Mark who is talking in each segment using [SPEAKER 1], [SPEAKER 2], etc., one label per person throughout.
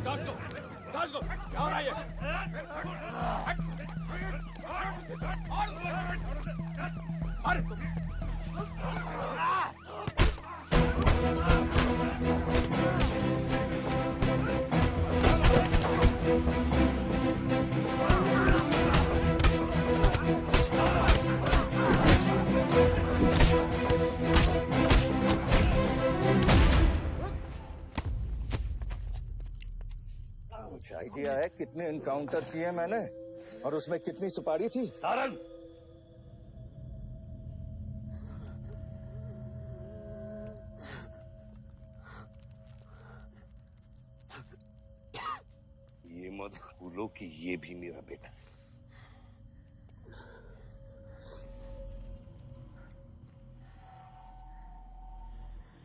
[SPEAKER 1] क्या हो रहा है ये? मार इसको।
[SPEAKER 2] कुछ आइडिया है कितने एनकाउंटर किए मैंने और उसमें कितनी सुपारी थी?
[SPEAKER 1] सारंग,
[SPEAKER 3] ये मत भूलो कि ये भी मेरा बेटा है।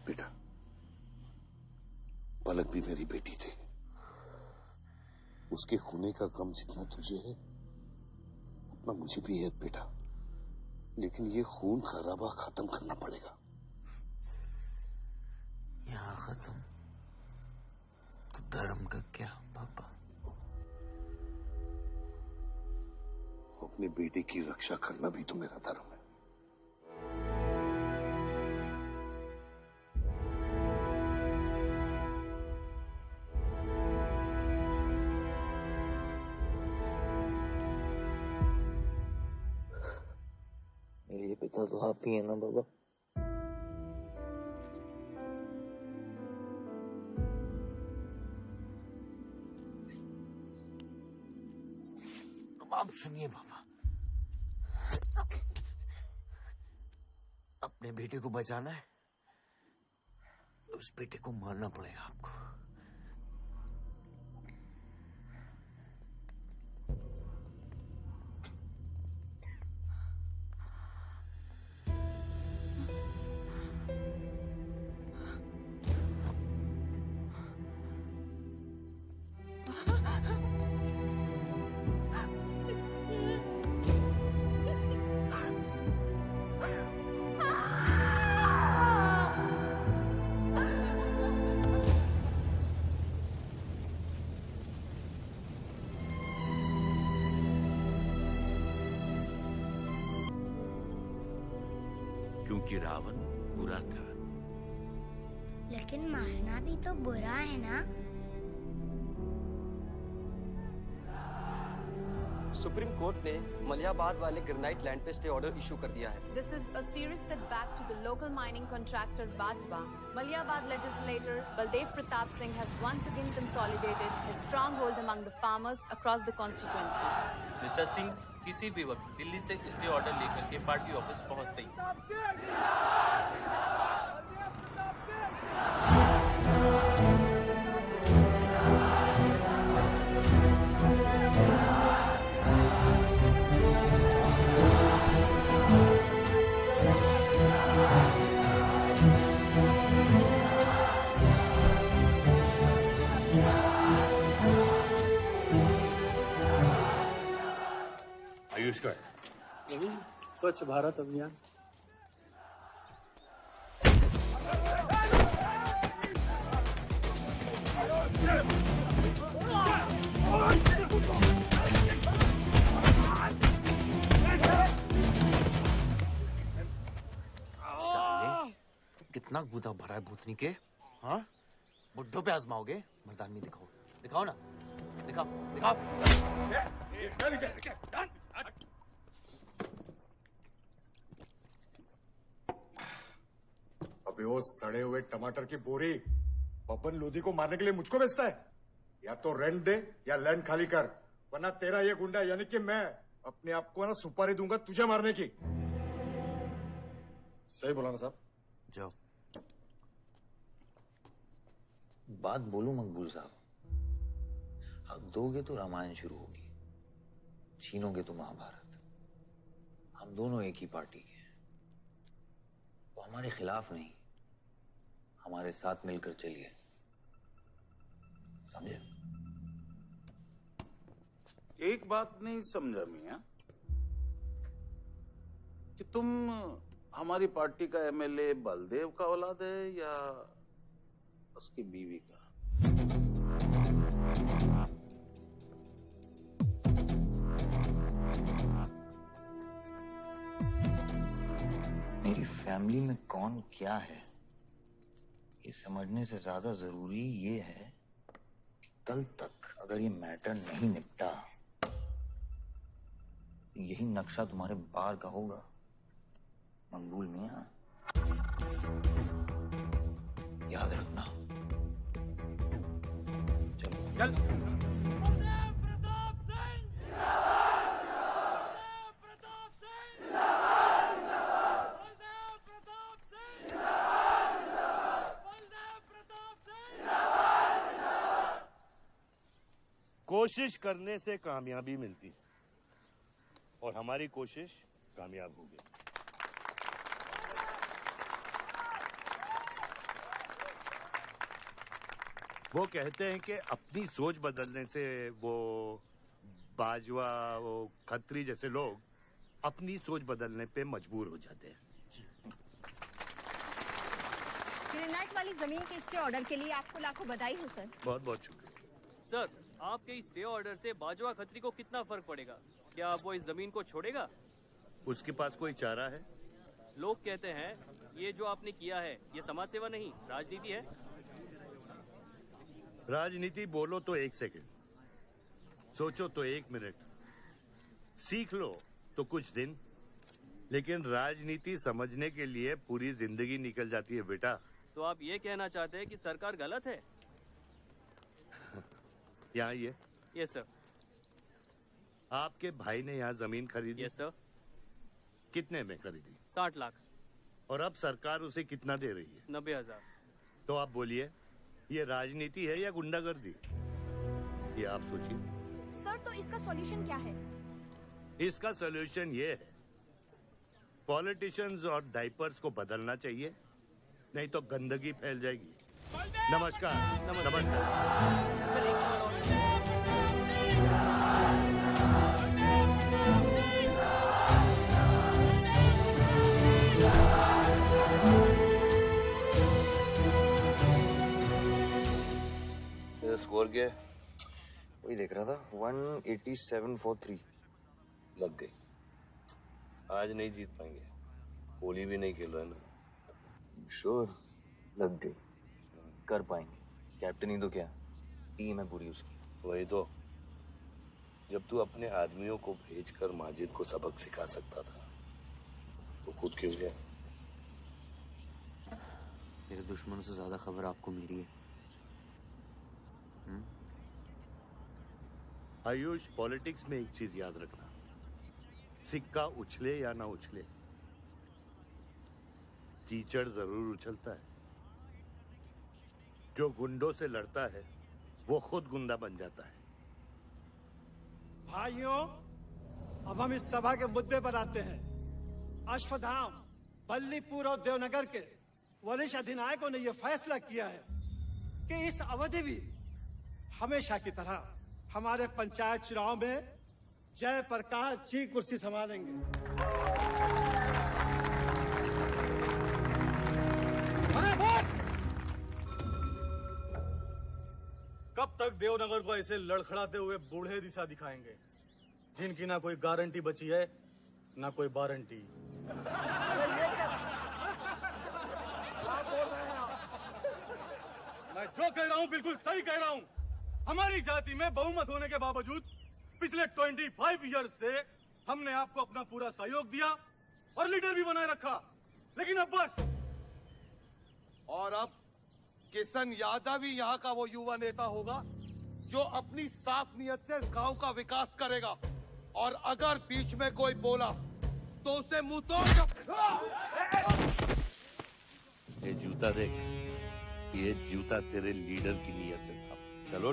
[SPEAKER 3] बेटा, पलक भी मेरी बेटी थी। उसके खूने का गम जितना तुझे है उतना मुझे भी है बेटा, लेकिन ये खून खराबा खत्म करना पड़ेगा।
[SPEAKER 4] यहाँ खत्म तो धर्म का क्या पापा?
[SPEAKER 3] अपने बेटे की रक्षा करना भी तो मेरा धर्म है।
[SPEAKER 4] मेरे पिता तो आप ही है ना बाबा? अब सुनिए बाबा, अपने बेटे को बचाना है तो उस बेटे को मारना पड़ेगा आपको।
[SPEAKER 5] क्योंकि रावण बुरा था।
[SPEAKER 6] लेकिन मारना भी तो बुरा है ना?
[SPEAKER 7] सुप्रीम कोर्ट ने मलियाबाद वाले ग्रेनाइट लैंड पे स्टे ऑर्डर इशू कर दिया है।
[SPEAKER 8] This is a serious setback to the local mining contractor Bajpa. Maliabad legislator Baldev Pratap Singh has once again consolidated his stronghold among the farmers across the constituency.
[SPEAKER 9] Mister Singh किसी भी वक्त दिल्ली से stay order लेकर के party office पहुंचते ही
[SPEAKER 1] आयुष का
[SPEAKER 10] स्वच्छ भारत अभियान।
[SPEAKER 4] कितना गुदा भरा है भूतनी के? हाँ, बुड्ढों पे आजमाओगे? मर्दानगी दिखाओ, दिखाओ ना, दिखाओ, दिखाओ।
[SPEAKER 11] अबे वो सड़े हुए टमाटर की बोरी बब्बन लोधी को मारने के लिए मुझको बेचता है? या तो रेंट दे या लैंड खाली कर, वरना तेरा ये गुंडा यानी कि मैं अपने आप को ना सुपारी दूंगा तुझे मारने की। सही बोला ना साहब?
[SPEAKER 4] जाओ। बात बोलूं मकबूल साहब, हक दोगे तो रामायण शुरू होगी, छीनोगे तो महाभारत। हम दोनों एक ही पार्टी के हैं, वो हमारे खिलाफ नहीं, हमारे साथ मिलकर चलिए, समझे?
[SPEAKER 5] एक बात नहीं समझा मियां कि तुम हमारी पार्टी का एमएलए बलदेव का औलाद है या उसकी बीवी का?
[SPEAKER 4] मेरी फैमिली में कौन क्या है ये समझने से ज्यादा जरूरी ये है कि कल तक अगर ये मैटर नहीं निपटा तो यही नक्शा तुम्हारे बार का होगा मंगूल मियां। याद रखना। चलो
[SPEAKER 1] चल।
[SPEAKER 3] कोशिश करने से कामयाबी मिलती है और हमारी कोशिश कामयाब होगी। वो कहते हैं कि अपनी सोच बदलने से वो बाजवा, वो खत्री जैसे लोग अपनी सोच बदलने पे मजबूर हो जाते हैं।
[SPEAKER 12] ग्रेनाइट वाली जमीन के स्टे ऑर्डर के लिए आपको लाखों बधाई हो सर।
[SPEAKER 3] बहुत बहुत शुक्रिया
[SPEAKER 9] सर। आपके स्टे ऑर्डर से बाजवा खत्री को कितना फर्क पड़ेगा? क्या वो इस जमीन को छोड़ेगा?
[SPEAKER 3] उसके पास कोई चारा है?
[SPEAKER 9] लोग कहते हैं ये जो आपने किया है ये समाज सेवा नहीं राजनीति है।
[SPEAKER 3] राजनीति बोलो तो 1 सेकंड, सोचो तो 1 मिनट, सीख लो तो कुछ दिन, लेकिन राजनीति समझने के लिए पूरी जिंदगी निकल जाती है बेटा।
[SPEAKER 9] तो आप ये कहना चाहते हैं कि सरकार गलत है?
[SPEAKER 3] यहाँ ये
[SPEAKER 9] यस सर।
[SPEAKER 3] आपके भाई ने यहाँ जमीन खरीदी?
[SPEAKER 9] Yes sir.
[SPEAKER 3] कितने में खरीदी?
[SPEAKER 9] 60 लाख।
[SPEAKER 3] और अब सरकार उसे कितना दे रही है?
[SPEAKER 9] 90,000।
[SPEAKER 3] तो आप बोलिए ये राजनीति है या गुंडागर्दी? ये आप सोचिए।
[SPEAKER 12] सर तो इसका सॉल्यूशन क्या है?
[SPEAKER 3] इसका सॉल्यूशन ये है पॉलिटिशियंस और डाइपर्स को बदलना चाहिए, नहीं तो गंदगी फैल जाएगी। नमस्कार। नमस्कार।
[SPEAKER 4] स्कोर क्या है? वही देख रहा था 187 for 3।
[SPEAKER 3] लग गई। आज नहीं जीत पाएंगे, होली भी नहीं खेल रहा है ना।
[SPEAKER 4] श्योर लग गई, कर पाएंगे। कैप्टन ही तो क्या, टीम है पूरी उसकी।
[SPEAKER 3] वही तो, जब तू अपने आदमियों को भेजकर माजिद को सबक सिखा सकता था तो खुद क्यों गया?
[SPEAKER 4] मेरे दुश्मनों से ज्यादा खबर आपको मेरी है।
[SPEAKER 3] आयुष, पॉलिटिक्स में एक चीज याद रखना, सिक्का उछले या ना उछले, कीचड़ जरूर उछलता है। जो गुंडों से लड़ता है वो खुद गुंडा बन जाता है।
[SPEAKER 10] भाइयों, अब हम इस सभा के मुद्दे पर आते हैं। अश्वत्थाम, बल्लीपुर और देवनगर के वरिष्ठ अधिनायकों ने यह फैसला किया है कि इस अवधि भी हमेशा की तरह हमारे पंचायत चुनाव में जयप्रकाश जी कुर्सी संभालेंगे। अरे बस!
[SPEAKER 11] कब तक देवनगर को ऐसे लड़खड़ाते हुए बूढ़े दिशा दिखाएंगे, जिनकी ना कोई गारंटी बची है ना कोई वारंटी? मैं जो कह रहा हूँ बिल्कुल सही कह रहा हूँ। हमारी जाति में बहुमत होने के बावजूद पिछले 25 ईयर्स से हमने आपको अपना पूरा सहयोग दिया और लीडर भी बनाए रखा, लेकिन अब बस।
[SPEAKER 3] और अब किशन यादव ही यहाँ का वो युवा नेता होगा जो अपनी साफ नियत से इस गांव का विकास करेगा, और अगर बीच में कोई बोला तो उसे मुंह तोड़। ये जूता देख, ये जूता तेरे लीडर की नियत से साफ। चलो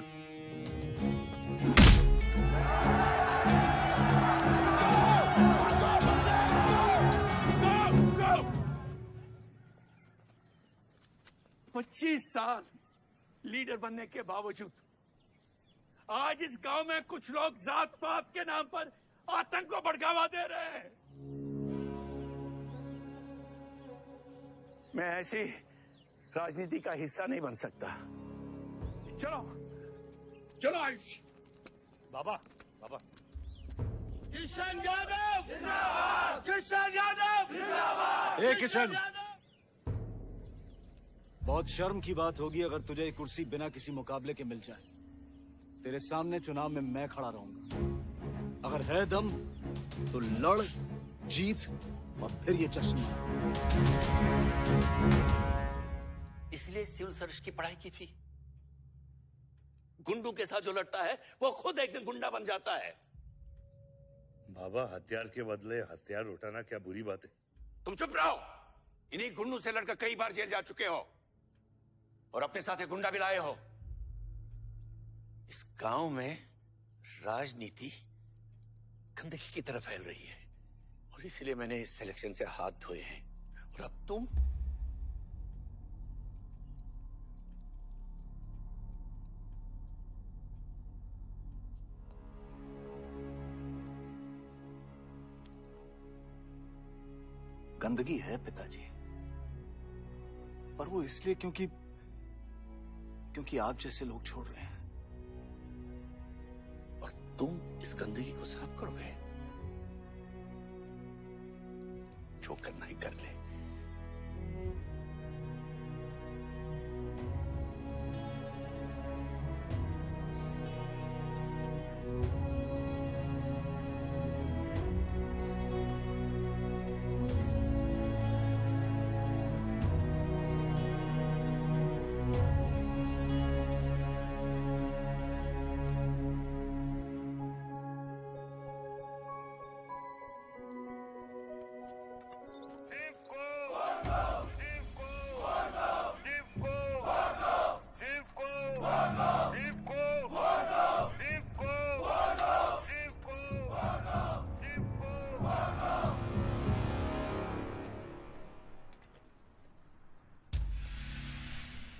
[SPEAKER 1] पच्चीस साल लीडर बनने के बावजूद आज इस गांव में कुछ लोग जात पात के नाम पर आतंक को बढ़ावा दे रहे हैं। मैं ऐसी राजनीति का हिस्सा नहीं बन सकता। चलो चलो आयुष।
[SPEAKER 11] बाबा बाबा
[SPEAKER 1] किशन यादव जिंदाबाद, किशन यादव जिंदाबाद।
[SPEAKER 13] ए किशन, बहुत शर्म की बात होगी अगर तुझे ये कुर्सी बिना किसी मुकाबले के मिल जाए। तेरे सामने चुनाव में मैं खड़ा रहूंगा। अगर है दम तो लड़, जीत और फिर ये जश्न मना।
[SPEAKER 1] इसलिए सिविल सर्विस की पढ़ाई की थी। गुंडों के साथ जो लड़ता है वो खुद एक दिन गुंडा बन जाता है।
[SPEAKER 14] बाबा, हथियार के बदले हथियार उठाना क्या बुरी बात है?
[SPEAKER 1] तुम चुप रहो। इन्हीं गुंडों से लड़कर कई बार जेल जा चुके हो और अपने साथ एक गुंडा भी लाए हो। इस गांव में राजनीति गंदगी की तरफ फैल रही है और इसलिए मैंने इस सिलेक्शन से हाथ धोए हैं। और अब तुम
[SPEAKER 13] गंदगी है पिताजी, पर वो इसलिए क्योंकि आप जैसे लोग छोड़ रहे हैं।
[SPEAKER 1] और तुम इस गंदगी को साफ करोगे। जो करना ही कर ले।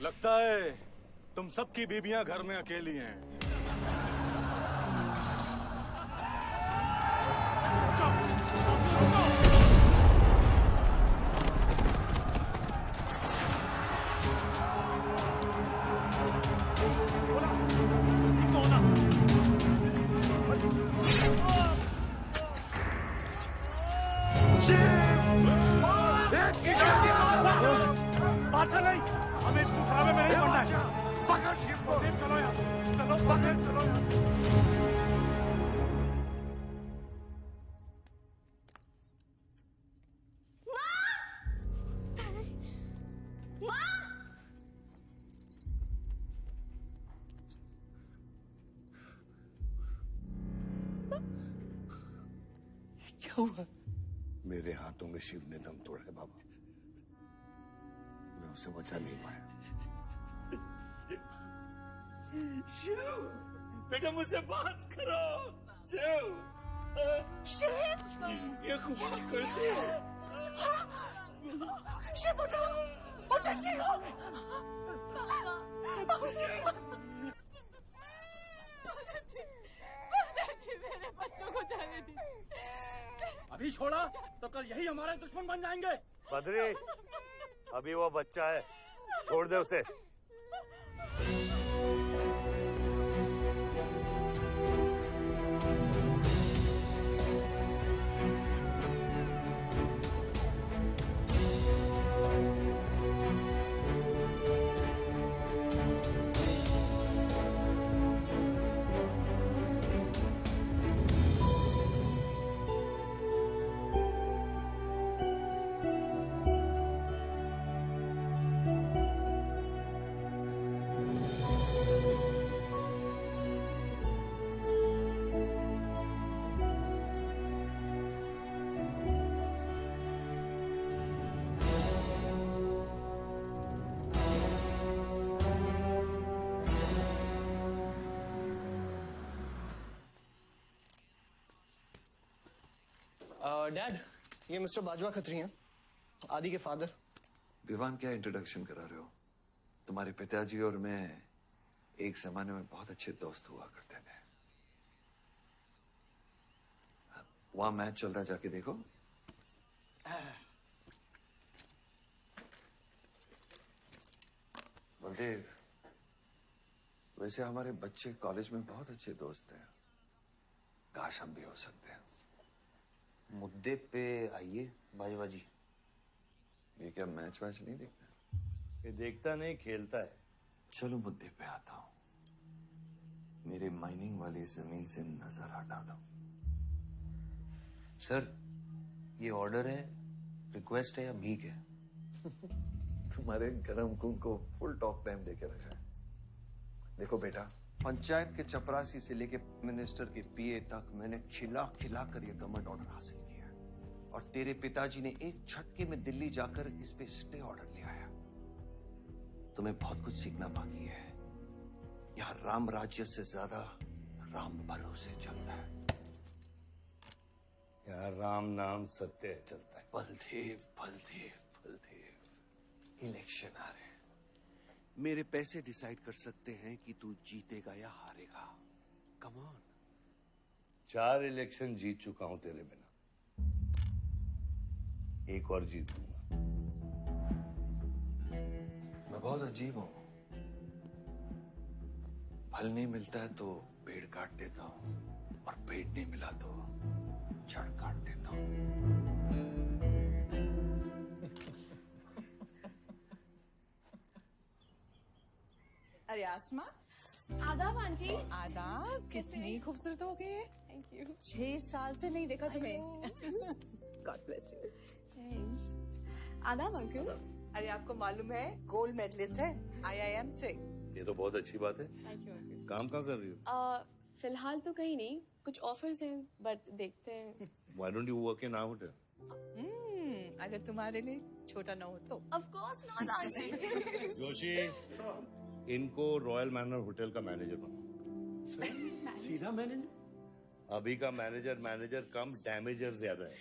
[SPEAKER 13] लगता है तुम सबकी बीबियां घर में अकेली हैं।
[SPEAKER 1] मारता नहीं, हमें इसको खराबे में नहीं पड़ना है। पकड़ शिव को। चलो यार, चलो पकड़, चलो यार।
[SPEAKER 14] क्या हुआ? मेरे हाथों में शिव ने दम तोड़ा है बाबा। मैं उसे बचा नहीं पाया।
[SPEAKER 1] शिव, बेटा मुझसे बात करो। शिव, ये खुमार कैसे है?
[SPEAKER 15] शिव उठो, उठो शिव। मेरे बच्चों को जाने दी।
[SPEAKER 13] अभी छोड़ा तो कल यही हमारे दुश्मन बन जाएंगे।
[SPEAKER 14] बद्री, अभी वो बच्चा है, छोड़ दे उसे।
[SPEAKER 7] डैड, ये मिस्टर बाजवा खत्री हैं, आदि के फादर।
[SPEAKER 16] विवान, क्या इंट्रोडक्शन करा रहे हो? तुम्हारे पिताजी और मैं एक जमाने में बहुत अच्छे दोस्त हुआ करते थे। वहां मैच चल रहा, जाके देखो। बलदेव, वैसे हमारे बच्चे कॉलेज में बहुत अच्छे दोस्त हैं। काश हम भी हो सकते हैं।
[SPEAKER 4] मुद्दे पे आइए बाजवा जी।
[SPEAKER 16] ये क्या मैच वैच नहीं देखता?
[SPEAKER 14] ये देखता नहीं, खेलता है।
[SPEAKER 16] चलो मुद्दे पे आता हूँ। मेरे माइनिंग वाली जमीन से नजर हटा दो।
[SPEAKER 4] सर, ये ऑर्डर है, रिक्वेस्ट है या भीख है?
[SPEAKER 16] तुम्हारे गरम खून को फुल टॉक टाइम देके रखा है। देखो बेटा, पंचायत के चपरासी से लेके मिनिस्टर के पीए तक मैंने खिला खिला कर ये गवर्नमेंट ऑर्डर हासिल किया है। और तेरे पिताजी ने एक झटके में दिल्ली जाकर इस पे स्टे ऑर्डर ले आया। तुम्हें बहुत कुछ सीखना बाकी है। यहाँ राम राज्य से ज्यादा राम बलों से चलता है।
[SPEAKER 14] यहाँ राम नाम सत्य चलता है।
[SPEAKER 16] बलदेव बलदेव बलदेव, इलेक्शन आ रहे हैं।
[SPEAKER 17] मेरे पैसे डिसाइड कर सकते हैं कि तू जीतेगा या हारेगा। Come on.
[SPEAKER 14] 4 इलेक्शन जीत चुका हूं तेरे बिना, एक और जीतूंगा।
[SPEAKER 16] मैं बहुत अजीब हूं। फल नहीं मिलता है तो पेड़ काट देता हूं, और पेड़ नहीं मिला तो जड़ काट देता हूं।
[SPEAKER 18] अरे आसमा,
[SPEAKER 15] आदाब आंटी।
[SPEAKER 18] आदाब। कितनी खूबसूरत हो गई है।
[SPEAKER 15] Thank you.
[SPEAKER 18] 6 साल से नहीं देखा तुम्हें।
[SPEAKER 15] God bless you. थैंक्स। आदाब अंकल।
[SPEAKER 18] अरे आपको मालूम है गोल्ड मेडलिस्ट है IIM से।
[SPEAKER 14] ये तो बहुत अच्छी बात है।
[SPEAKER 15] Thank you uncle.
[SPEAKER 14] काम कहाँ कर रही हो?
[SPEAKER 15] फिलहाल तो कहीं नहीं, कुछ ऑफर्स हैं बट देखते हैं।
[SPEAKER 14] Why don't you work in our hotel?
[SPEAKER 18] अगर तुम्हारे लिए छोटा ना हो तो।
[SPEAKER 15] Of course not aunty.
[SPEAKER 14] Joshi, इनको रॉयल मैनर होटल का मैनेजर बनाओ।
[SPEAKER 10] सीधा मैनेजर?
[SPEAKER 14] अभी का मैनेजर कम डैमेजर ज्यादा है।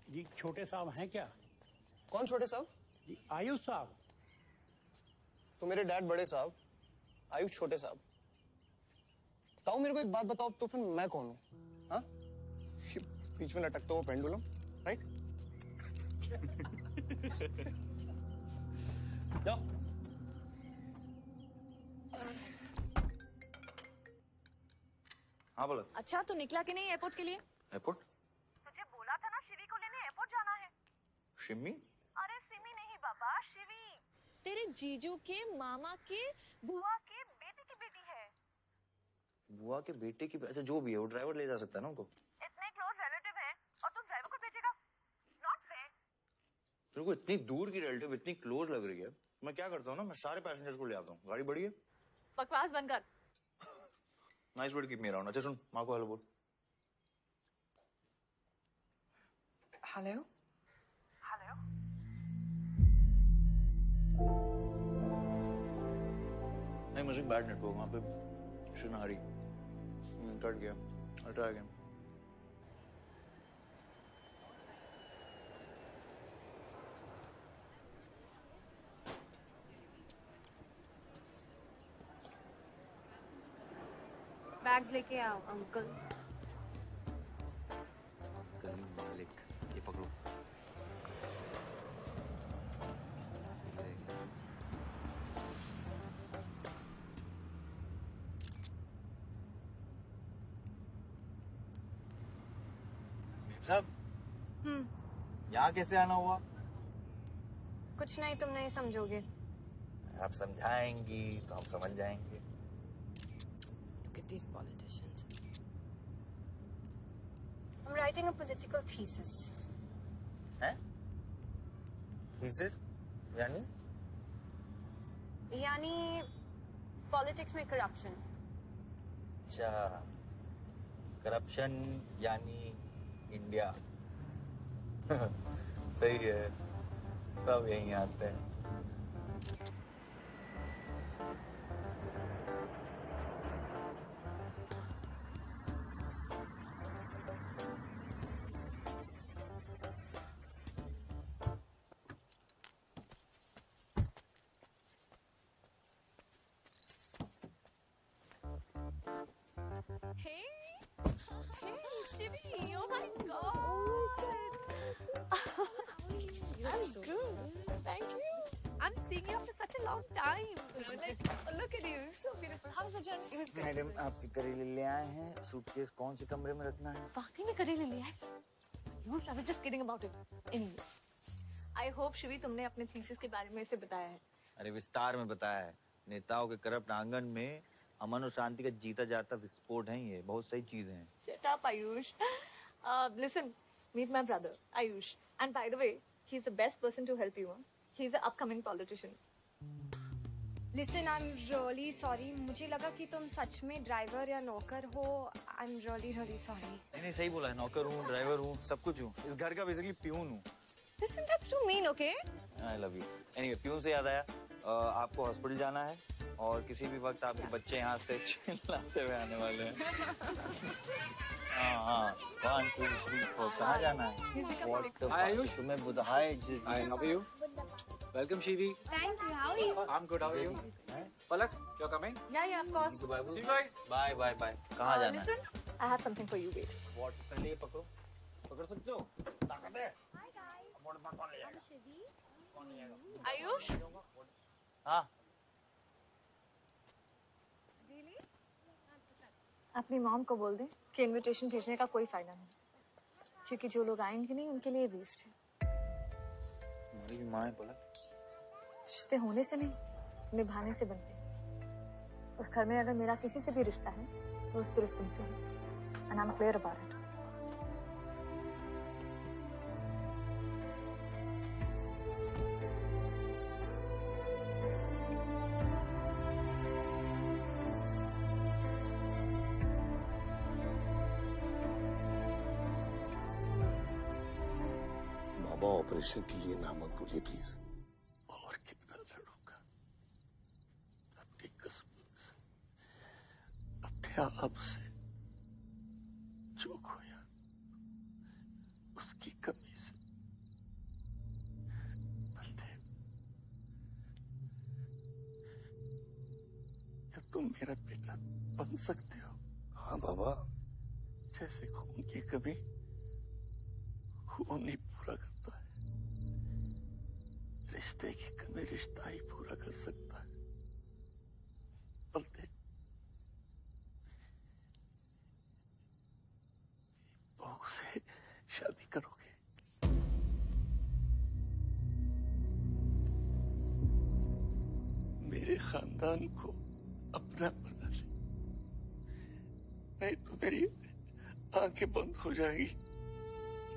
[SPEAKER 10] जी छोटे साहब हैं क्या?
[SPEAKER 19] कौन छोटे साहब?
[SPEAKER 10] जी आयुष साहब।
[SPEAKER 19] तो मेरे डैड बड़े साहब, आयुष छोटे साहब। ताऊ मेरे को एक बात बताओ, तो फिर मैं कौन हूँ? हाँ? बीच में लटकता हुआ पेंडुलम, राइट? जाओ।
[SPEAKER 4] हाँ बोला।
[SPEAKER 12] अच्छा, तो निकला कि नहीं एयरपोर्ट के लिए?
[SPEAKER 4] एयरपोर्ट?
[SPEAKER 12] तुझे बोला था ना शिवी को लेने एयरपोर्ट जाना है।
[SPEAKER 4] शिमी?
[SPEAKER 12] अरे सिमी नहीं बाबा, शिवी। तेरे जीजू के मामा के बुआ के बेटे की बेटी है।
[SPEAKER 4] बुआ के बेटे की? अच्छा जो भी है, वो ड्राइवर ले जा सकता है ना उनको।
[SPEAKER 12] इतने क्लोज रिलेटिव हैं और तुम ड्राइवर को भेजेगा? Not fair.
[SPEAKER 4] तेरे को इतनी दूर की रिलेटिव इतनी क्लोज लग रही है। मैं क्या करता हूँ ना, मैं सारे पैसेंजर्स को ले आता हूँ। गाड़ी बड़ी है।
[SPEAKER 12] बकवास बंद कर।
[SPEAKER 4] Nice word keep me around. अच्छा सुन, माँ को हेलो बोल।
[SPEAKER 18] हेलो।
[SPEAKER 12] हेलो।
[SPEAKER 4] नहीं मुझे बैड नेटवर्क वहाँ पे। सुनारी कट गया। I'll try again.
[SPEAKER 15] बैग्स लेके आओ अंकल।
[SPEAKER 4] करीम मालिक, ये पकड़ो।
[SPEAKER 19] साहब, यहाँ कैसे आना हुआ?
[SPEAKER 15] कुछ नहीं, तुम नहीं समझोगे।
[SPEAKER 19] आप समझाएंगी तो हम समझ जाएंगे।
[SPEAKER 15] Look at these politicians. I'm writing a political thesis.
[SPEAKER 19] हैं? Thesis?
[SPEAKER 15] यानी पॉलिटिक्स में करप्शन।
[SPEAKER 19] अच्छा, करप्शन यानी इंडिया। सही है, सब यहीं आते हैं।
[SPEAKER 12] Shivi, oh my God.
[SPEAKER 15] I'm good.
[SPEAKER 12] Thank you. I'm seeing you after such a long time. Like, look at you, so beautiful. How was the journey? It was good.
[SPEAKER 4] Madam आपके करेले ले आए हैं, सूटकेस कौन से कमरे में रखना है?
[SPEAKER 12] वाकई में करेले ले आए? You I was just kidding about it. Anyways, I hope Shivi तुमने अपने थीसिस के बारे में इसे बताया है.
[SPEAKER 4] अरे विस्तार में बताया है. नेताओं के करप्ट आंगन में अमन और शांति का जीता जाता विस्फोट है ये. बहुत सही चीजें हैं.
[SPEAKER 12] Shut up, Ayush. Listen, meet my brother, Ayush. And by the way, he's the best person to help you. He's an upcoming politician.
[SPEAKER 6] Listen, I'm really sorry. मुझे लगा कि तुम सच में ड्राइवर या नौकर हो. I'm really sorry.
[SPEAKER 4] नहीं सही बोला है. नौकर हूँ, ड्राइवर हूँ, सब कुछ हूँ. इस घर का बेसिकली प्यून हूँ.
[SPEAKER 12] Listen, that's too mean, okay?
[SPEAKER 4] I love you. Anyway, peon से याद आया. आपको हॉस्पिटल जाना है और किसी भी वक्त आपके बच्चे यहाँ से चिल्लाते हुए आने वाले हैं. हाँ 1 2 3 4 कहाँ जाना है?
[SPEAKER 13] आयुष
[SPEAKER 4] तुम्हें बुधाए.
[SPEAKER 13] Hi, how are you? Welcome, Shivi.
[SPEAKER 6] Thank you. How are you?
[SPEAKER 13] I'm good. How are you? Palak, you're coming?
[SPEAKER 12] Yeah, of course.
[SPEAKER 13] See you guys.
[SPEAKER 4] Bye. कहाँ जाना है?
[SPEAKER 12] Listen, I have something for you. Wait.
[SPEAKER 4] What? पहले ये पकड़ो. पकड़ सकते हो? ताकत है.
[SPEAKER 6] Hi guys.
[SPEAKER 4] कौन ले जाएगा?
[SPEAKER 6] I'm Shivi.
[SPEAKER 4] कौन ले जाएगा?
[SPEAKER 12] Ayush?
[SPEAKER 4] हाँ.
[SPEAKER 6] Really?
[SPEAKER 12] अपनी मॉम को बोल दे कि इनविटेशन भेजने का कोई फायदा नहीं, क्योंकि जो लोग आएंगे नहीं उनके लिए वेस्ट है.
[SPEAKER 4] मेरी माँ है पलक.
[SPEAKER 12] रिश्ते होने से नहीं, निभाने से बनते हैं. उस घर में अगर मेरा किसी से भी रिश्ता है तो सिर्फ तुमसे है. And I'm clear about it.
[SPEAKER 14] Baba operation के लिए ना मत बोलिए प्लीज.
[SPEAKER 1] और कितना लड़ूंगा अपनी किस्मत से, अपने आप से. जो खोया उसकी कमी से. बलदेव, क्या तुम मेरा बेटा बन सकते हो?
[SPEAKER 14] हाँ बाबा.
[SPEAKER 1] जैसे खून की कमी खून नहीं पूरा करता है, रिश्ते की कमी रिश्ता ही पूरा कर सकता है. बलदेव, बहू से शादी करोगे? मेरे खानदान को अपना बना ले, नहीं तो मेरी आंखें बंद हो जाएगी.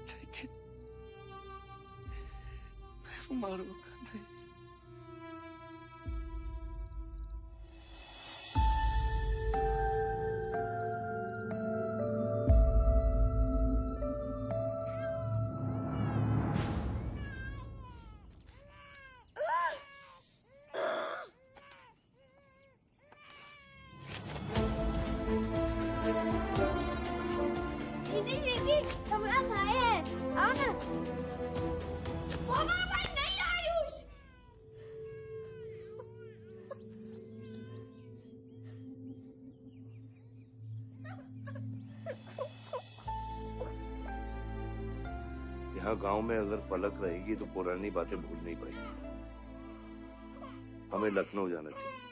[SPEAKER 1] लेकिन मैं मारूंगा नहीं.
[SPEAKER 6] दीदी, हमारा भाई है. आओ ना. वो हमारा भाई नहीं है, आयुष.
[SPEAKER 14] यहाँ गांव में अगर पलक रहेगी तो पुरानी बातें भूल नहीं पाएगी. हमें लखनऊ जाना चाहिए.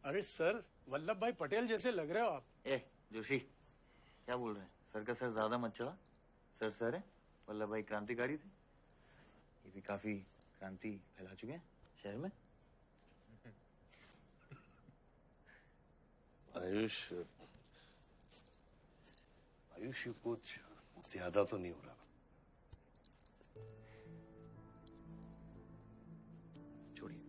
[SPEAKER 10] अरे सर, वल्लभ भाई पटेल जैसे लग रहे हो आप.
[SPEAKER 4] ए जोशी, क्या बोल रहे हैं? सर का सर ज्यादा मत चढ़ा. सर है. वल्लभ भाई क्रांतिकारी थे. ये भी काफी क्रांति फैला चुके हैं शहर में.
[SPEAKER 14] आयुष कुछ ज्यादा तो नहीं हो रहा?
[SPEAKER 4] छोड़िए.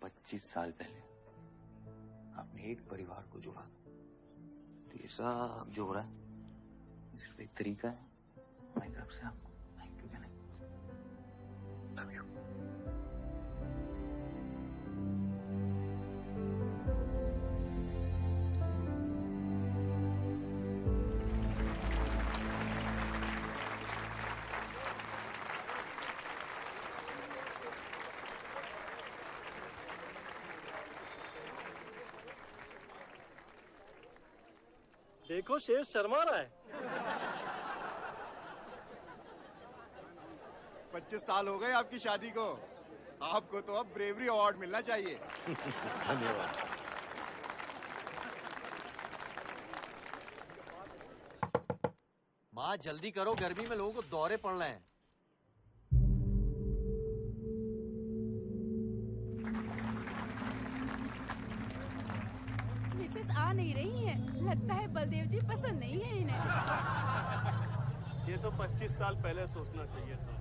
[SPEAKER 4] 25 साल पहले आपने एक परिवार को जोड़ा, तो ये सब जो हो रहा है सिर्फ एक तरीका है हमारी तरफ से आपको थैंक यू कहने. Love you.
[SPEAKER 10] देखो शेर शर्मा रहा है।
[SPEAKER 20] 25 साल हो गए आपकी शादी को। आपको तो अब ब्रेवरी अवार्ड मिलना चाहिए।
[SPEAKER 14] धन्यवाद।
[SPEAKER 7] माँ जल्दी करो, गर्मी में लोगों को दौरे पड़ रहे हैं।
[SPEAKER 15] मिसेस आ नहीं रही है। लगता है बलदेव जी पसंद नहीं है इन्हें।
[SPEAKER 10] ये तो 25 साल पहले सोचना चाहिए था।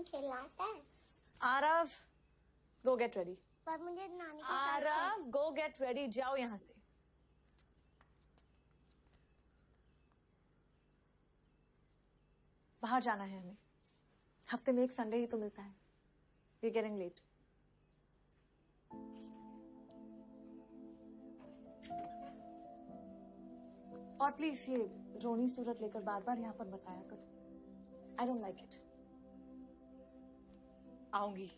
[SPEAKER 21] खेलना आता है?
[SPEAKER 12] Aarav, go get ready.
[SPEAKER 21] पर मुझे नानी के साथ
[SPEAKER 12] आरव, go get ready. जाओ यहाँ से। बाहर जाना है हमें। हफ्ते में एक संडे ही तो मिलता है। We're getting late. और प्लीज ये रोनी सूरत लेकर बार बार यहाँ पर बताया करो। I don't like it.
[SPEAKER 18] आऊंगी,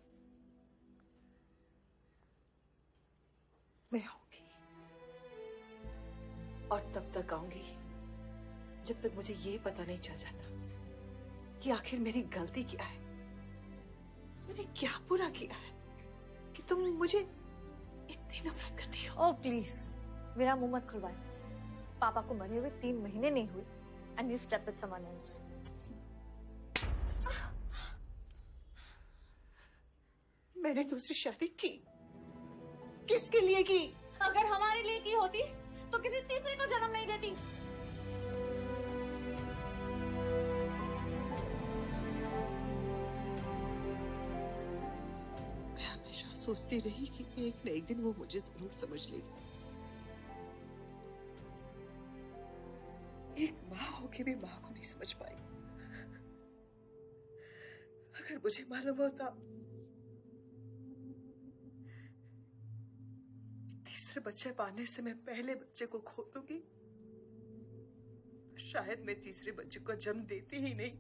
[SPEAKER 18] मैं आऊंगी, और तब तक आऊंगी जब तक मुझे ये पता नहीं चल जाता कि आखिर मेरी गलती क्या है। मैंने क्या बुरा किया है कि तुम मुझे इतनी नफरत करती हो?
[SPEAKER 12] ओह प्लीज, मेरा मुंह मत खुलवाए। पापा को मरे हुए 3 महीने नहीं हुए and you slept with someone else.
[SPEAKER 18] मैंने दूसरी शादी की, किसके लिए की?
[SPEAKER 12] अगर हमारे लिए की होती तो किसी तीसरे को जन्म नहीं देती।
[SPEAKER 18] मैं हमेशा सोचती रही कि एक न एक दिन वो मुझे जरूर समझ लेगी। एक माँ होके भी माँ को नहीं समझ पाई। अगर मुझे मालूम होता तीसरे बच्चे पाने से मैं पहले बच्चे को खो दूंगी, शायद मैं तीसरे बच्चे को जन्म देती ही नहीं।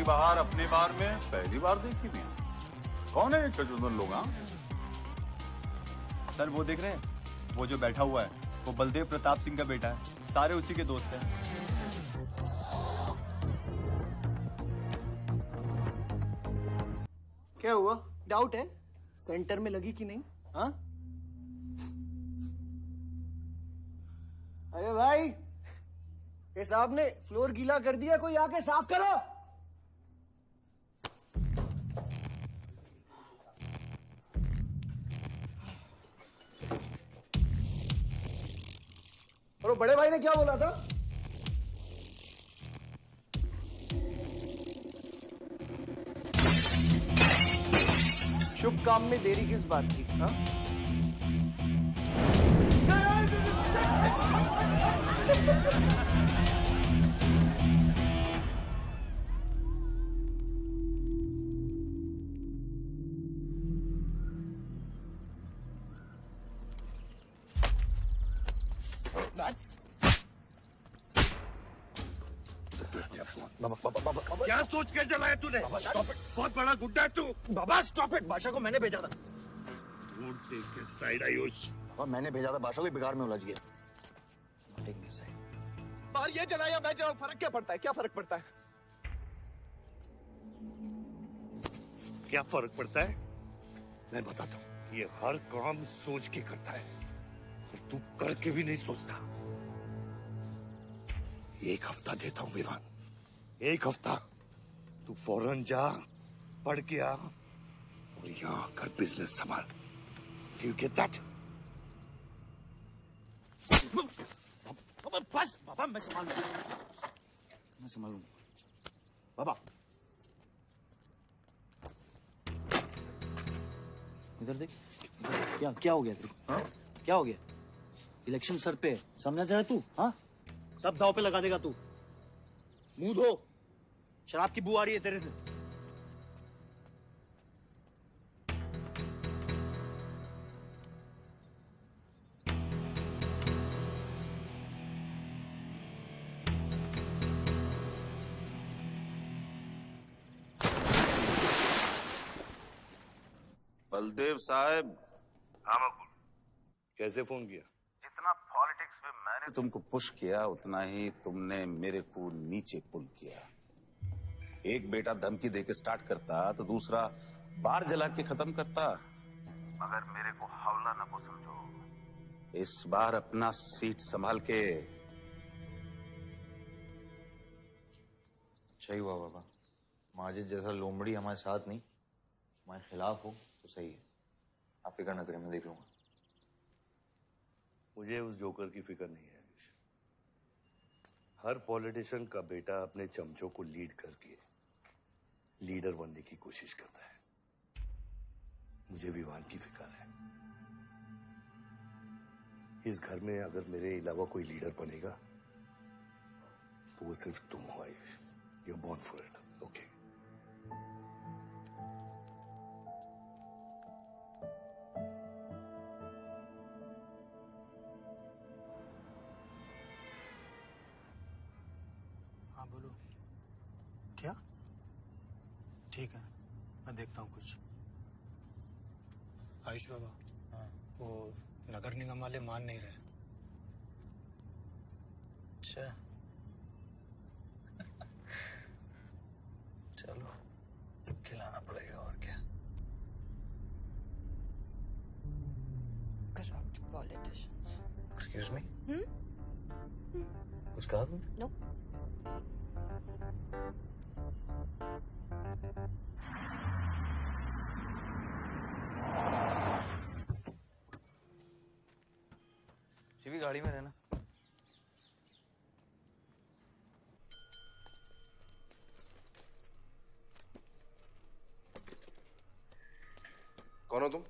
[SPEAKER 5] बाहर अपने बार में पहली बार देखी भी। कौन है ये चचुंदर लोग?
[SPEAKER 20] सर वो देख रहे हैं, वो जो बैठा हुआ है वो बलदेव प्रताप सिंह का बेटा है। सारे उसी के दोस्त हैं।
[SPEAKER 19] क्या हुआ? डाउट है सेंटर में लगी कि नहीं? हाँ? अरे भाई, ये साहब ने फ्लोर गीला कर दिया, कोई आके साफ करो। और बड़े भाई ने क्या बोला था? शुभ काम में देरी किस बात की? हाँ?
[SPEAKER 1] क्या सोच के चलाया तूने? बहुत बड़ा गुड्डा है तू।
[SPEAKER 19] बाबा स्टॉप इट, बादशाह को मैंने भेजा था।
[SPEAKER 1] वोट देख के साइड आयुष।
[SPEAKER 19] बाबा मैंने भेजा था, बादशाह को बिगाड़ में उलझ गया। बाहर ये जलाया मैं जलाऊं, फर्क क्या पड़ता है? क्या फर्क पड़ता है?
[SPEAKER 1] क्या फर्क पड़ता है? मैं बताता हूँ। ये हर काम सोच के करता है और तू करके भी नहीं सोचता। 1 हफ्ता देता हूँ विवान, 1 हफ्ता। तू फौरन जा, पढ़ के आ और यहाँ कर बिजनेस संभाल।
[SPEAKER 14] Do you get that?
[SPEAKER 13] बस बाबा, मैं संभालूंगा बाबा। इधर देख, क्या क्या हो गया तेरे को? हाँ? क्या हो गया? इलेक्शन सर पे, समझा जा रहा तू? हाँ, सब दाव पे लगा देगा तू। मुंह धो, शराब की बू आ रही है तेरे से।
[SPEAKER 14] बलदेव साहब। हाँ मकबूल। कैसे फोन किया?
[SPEAKER 5] जितना पॉलिटिक्स में मैंने तुमको पुश किया उतना ही तुमने मेरे को नीचे पुल किया। एक बेटा धमकी देके स्टार्ट करता तो दूसरा बार जला के खत्म करता। मगर मेरे को हवला न को समझो। इस बार अपना सीट संभाल के।
[SPEAKER 4] सही हुआ बाबा, माजिद जैसा लोमड़ी हमारे साथ नहीं, हमारे खिलाफ हो तो सही है। आप फिक्र न करें, मैं देख लूंगा।
[SPEAKER 14] मुझे उस जोकर की फिक्र नहीं है। हर पॉलिटिशियन का बेटा अपने चमचों को लीड करके लीडर बनने की कोशिश करता है। मुझे विवान की फिक्र है। इस घर में अगर मेरे अलावा कोई लीडर बनेगा तो वो सिर्फ तुम हो Ayush. You are born for it, okay?
[SPEAKER 10] हाँ बोलो। क्या? ठीक है, मैं देखता हूँ कुछ। आयुष बाबा, हाँ, वो नगर निगम वाले मान नहीं रहे। अच्छा, चलो खिलाना पड़ेगा और क्या।
[SPEAKER 15] Corrupt politicians.
[SPEAKER 10] Excuse me,
[SPEAKER 15] Hmm?
[SPEAKER 10] कुछ कहा तुमने?
[SPEAKER 15] No.
[SPEAKER 4] शिवी गाड़ी में रहना।
[SPEAKER 14] कौन हो तुम?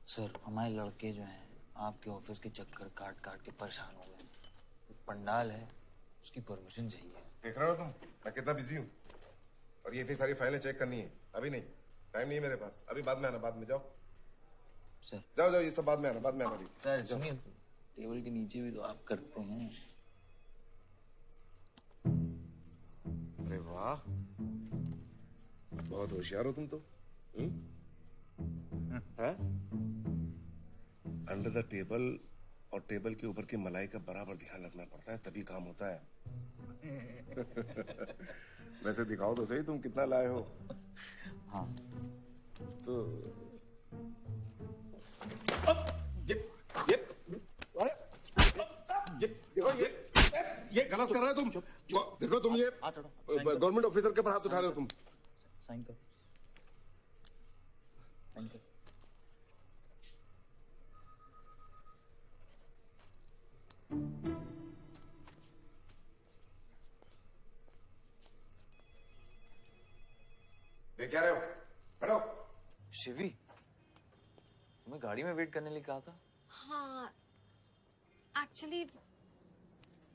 [SPEAKER 4] सर, हमारे लड़के जो हैं आपके ऑफिस के चक्कर काट काट के परेशान हो गए। एक पंडाल है, उसकी परमिशन चाहिए।
[SPEAKER 2] देख रहे हो तुम मैं कितना बिजी हूँ, और ये इतनी सारी फाइलें चेक करनी है। अभी नहीं, टाइम नहीं है मेरे पास। अभी बाद में आना, बाद में। जाओ
[SPEAKER 4] सर,
[SPEAKER 2] जाओ जाओ, ये सब बाद में आना, बाद में आना। अभी
[SPEAKER 4] सर सुनिए, टेबल के नीचे भी तो आप करते हैं।
[SPEAKER 2] अरे वाह, बहुत होशियार हो तुम तो। हैं? अंडर द टेबल और टेबल के ऊपर की मलाई का बराबर ध्यान रखना पड़ता है, तभी काम होता है। वैसे दिखाओ तो सही तुम कितना लाए हो।
[SPEAKER 4] हाँ
[SPEAKER 2] तो ये गलत कर रहे हो तुम। देखो तुम ये गवर्नमेंट ऑफिसर के ऊपर हाथ उठा रहे हो तुम।
[SPEAKER 4] साइन कर, साइन कर।
[SPEAKER 2] क्या रहे हो? बैठो।
[SPEAKER 4] शिवी, तुम्हें गाड़ी में वेट करने लिए कहा था।
[SPEAKER 6] हाँ, एक्चुअली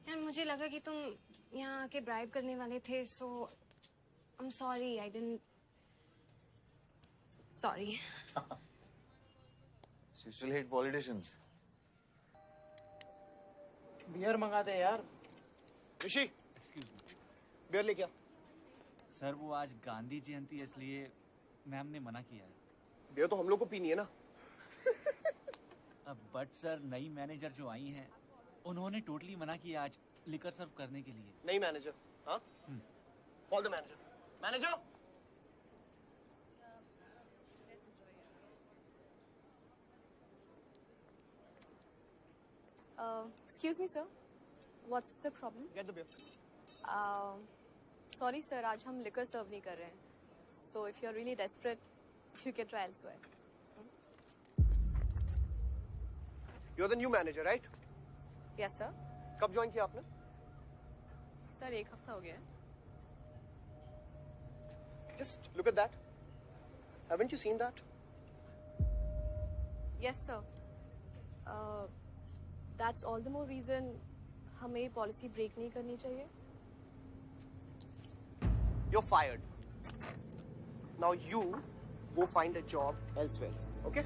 [SPEAKER 6] यार मुझे लगा कि तुम यहाँ आके ब्राइब करने वाले थे, so I am sorry, I didn't. Sorry.
[SPEAKER 4] You still hate politicians.
[SPEAKER 10] Beer मंगा दे यार।
[SPEAKER 19] ऋषि, बियर ले क्या?
[SPEAKER 22] सर वो आज गांधी जयंती है, इसलिए मैम ने मना किया है।
[SPEAKER 19] बियर तो हम लोग को पीनी है ना।
[SPEAKER 22] बट सर नई मैनेजर जो आई हैं उन्होंने टोटली मना किया आज लिकर सर्व करने के लिए।
[SPEAKER 19] नई मैनेजर? हाँ, call the manager. Manager,
[SPEAKER 15] Excuse me, sir. What's the problem?
[SPEAKER 19] get the beer.
[SPEAKER 15] Sorry, sir. आज हम liquor serve नहीं कर रहे हैं. So if you're really desperate, you can try elsewhere.
[SPEAKER 19] You're the new manager, right?
[SPEAKER 15] Yes, sir.
[SPEAKER 19] कब join किया आपने?
[SPEAKER 15] Sir 1 हफ्ता हो गया है.
[SPEAKER 19] Just look at that. Haven't you seen that?
[SPEAKER 15] Yes, sir. That's all the more reason हमें policy break नहीं करनी चाहिए.
[SPEAKER 19] You're fired. Now you go find a job elsewhere. Okay?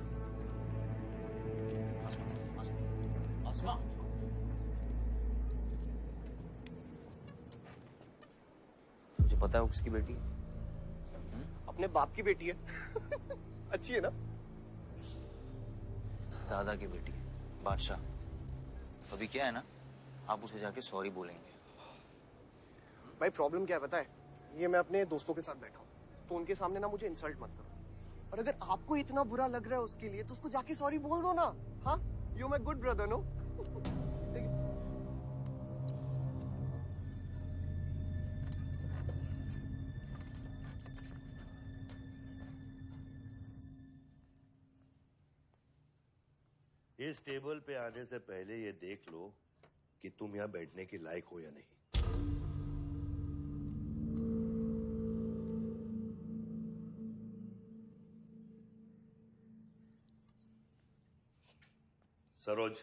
[SPEAKER 4] आसमा. मुझे पता है वो किसकी बेटी है.
[SPEAKER 19] अपने बाप की बेटी है. अच्छी है ना?
[SPEAKER 4] दादा की बेटी है, बादशाह. अभी क्या है ना, आप उसे जाके सॉरी बोलेंगे.
[SPEAKER 19] भाई प्रॉब्लम क्या है पता है? ये मैं अपने दोस्तों के साथ बैठा हूँ, तो उनके सामने ना मुझे इंसल्ट मत करो. और अगर आपको इतना बुरा लग रहा है उसके लिए, तो उसको जाके सॉरी बोल दो ना. हाँ, you my good brother, no?
[SPEAKER 14] इस टेबल पे आने से पहले ये देख लो कि तुम यहाँ बैठने के लायक हो या नहीं. सरोज,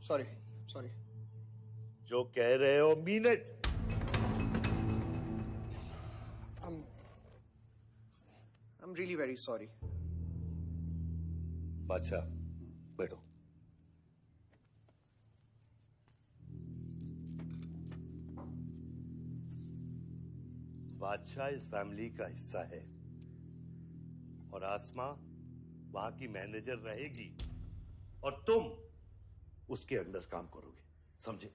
[SPEAKER 19] सॉरी.
[SPEAKER 14] जो कह रहे हो mean it.
[SPEAKER 19] I'm really very sorry.
[SPEAKER 14] बादशाह, बैठो. बादशाह इस फैमिली का हिस्सा है और आसमा वहां की मैनेजर रहेगी और तुम उसके अंडर काम करोगे. समझे?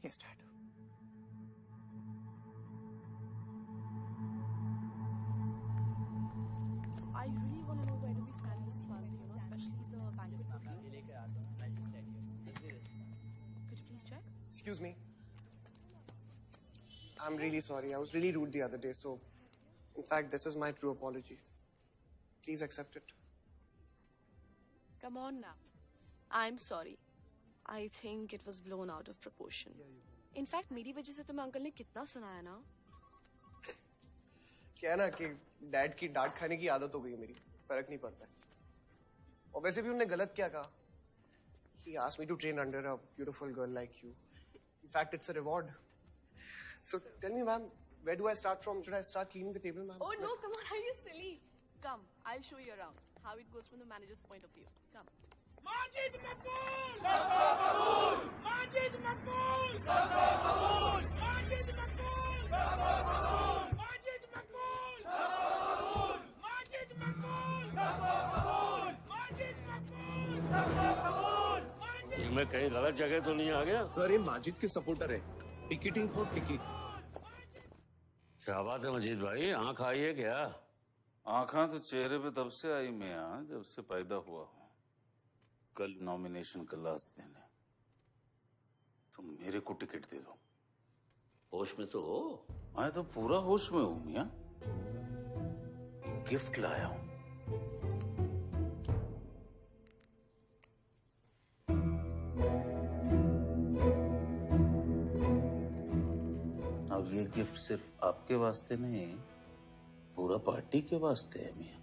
[SPEAKER 19] Yes, Dad.
[SPEAKER 15] I really want to know where do we stand this month, especially the bank's booking. Could you please check?
[SPEAKER 19] Excuse me. I'm really sorry. I was really rude the other day, so in fact, this is my true apology. Please accept it.
[SPEAKER 15] Come on now. I'm sorry. I think it was blown out of proportion. In fact, मेरी वजह से तुम्हें uncle ने कितना सुनाया ना?
[SPEAKER 19] क्या है ना कि डैड की डांट खाने की आदत हो गई है मेरी. फर्क नहीं पड़ता है. और वैसे भी उन्होंने गलत क्या कहा? He asked me to train under a beautiful girl like you. In fact, it's a reward. So tell me, ma'am, where do I start from? Should I start cleaning the table, ma'am?
[SPEAKER 15] Oh no, come on, are you silly? Come, I'll show you around how it goes from the manager's point of view. Come.
[SPEAKER 8] Majid Makbul! Sabah Majid Makbul! Sabah Majid Makbul! Sabah Majid Makbul! Sabah Majid Makbul! Sabah Majid Makbul! Sabah
[SPEAKER 1] मैं कहीं गलत जगह तो नहीं आ गया?
[SPEAKER 17] Sir, ये माजिद के supporter है. Ticketing for ticket.
[SPEAKER 1] क्या बात है मजीद भाई, आंख आई है क्या?
[SPEAKER 5] आंखा तो चेहरे पे तब से आई मियां जब से पैदा हुआ हूं. कल नॉमिनेशन का लास्ट दिन है. तुम मेरे को टिकट दे दो.
[SPEAKER 1] होश में तो हो?
[SPEAKER 5] मैं तो पूरा होश में हूं मियां. गिफ्ट लाया हूं. अब ये गिफ्ट सिर्फ आपके वास्ते नहीं, पूरा पार्टी के वास्ते है मियां.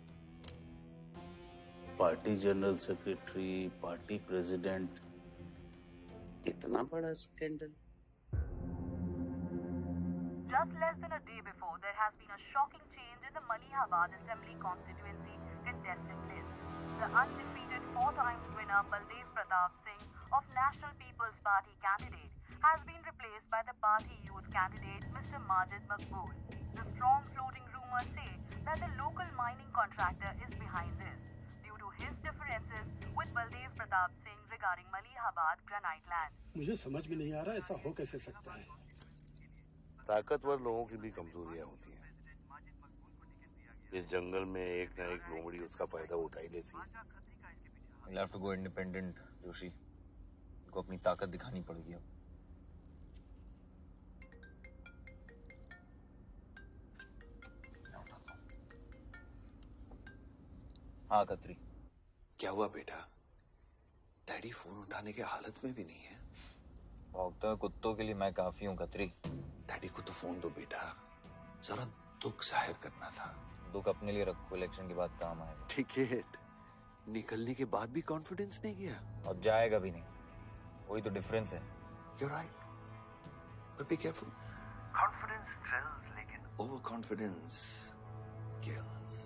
[SPEAKER 5] Party general secretary, party president, इतना बड़ा scandal.
[SPEAKER 9] Just less than a day before, there has been a shocking change in the Malihabad Assembly constituency contestant list. The undefeated 4 times winner Baldev Pratap Singh of National People's Party candidate has been replaced by the party youth candidate Mr. Majid Makbul. The strong floating rumors say that the local mining contractor is behind this due to his differences with Baldev Pratap Singh regarding Malihabad granite land.
[SPEAKER 10] मुझे समझ में नहीं आ रहा ऐसा हो कैसे सकता है.
[SPEAKER 14] ताकतवर लोगों की भी कमजोरियां होती हैं. इस जंगल में एक ना एक लोमड़ी उसका फायदा उठा ही लेती है.
[SPEAKER 4] You'll have to go independent, Joshi. उनको अपनी ताकत दिखानी पड़ेगी अब. हाँ खत्री।
[SPEAKER 16] क्या हुआ बेटा? डैडी फोन उठाने की हालत में भी नहीं है।
[SPEAKER 4] भौंकते हुए कुत्तों के लिए मैं काफी हूँ खत्री।
[SPEAKER 16] डैडी को तो फोन दो बेटा, जरा दुख जाहिर करना था।
[SPEAKER 4] दुख अपने लिए रखो, इलेक्शन के बाद काम आएगा।
[SPEAKER 16] टिकट निकलने के बाद भी कॉन्फिडेंस नहीं गया
[SPEAKER 4] और जाएगा भी नहीं, वही तो डिफरेंस है।
[SPEAKER 16] You're right, but be careful. Confidence thrills, लेकिन overconfidence kills.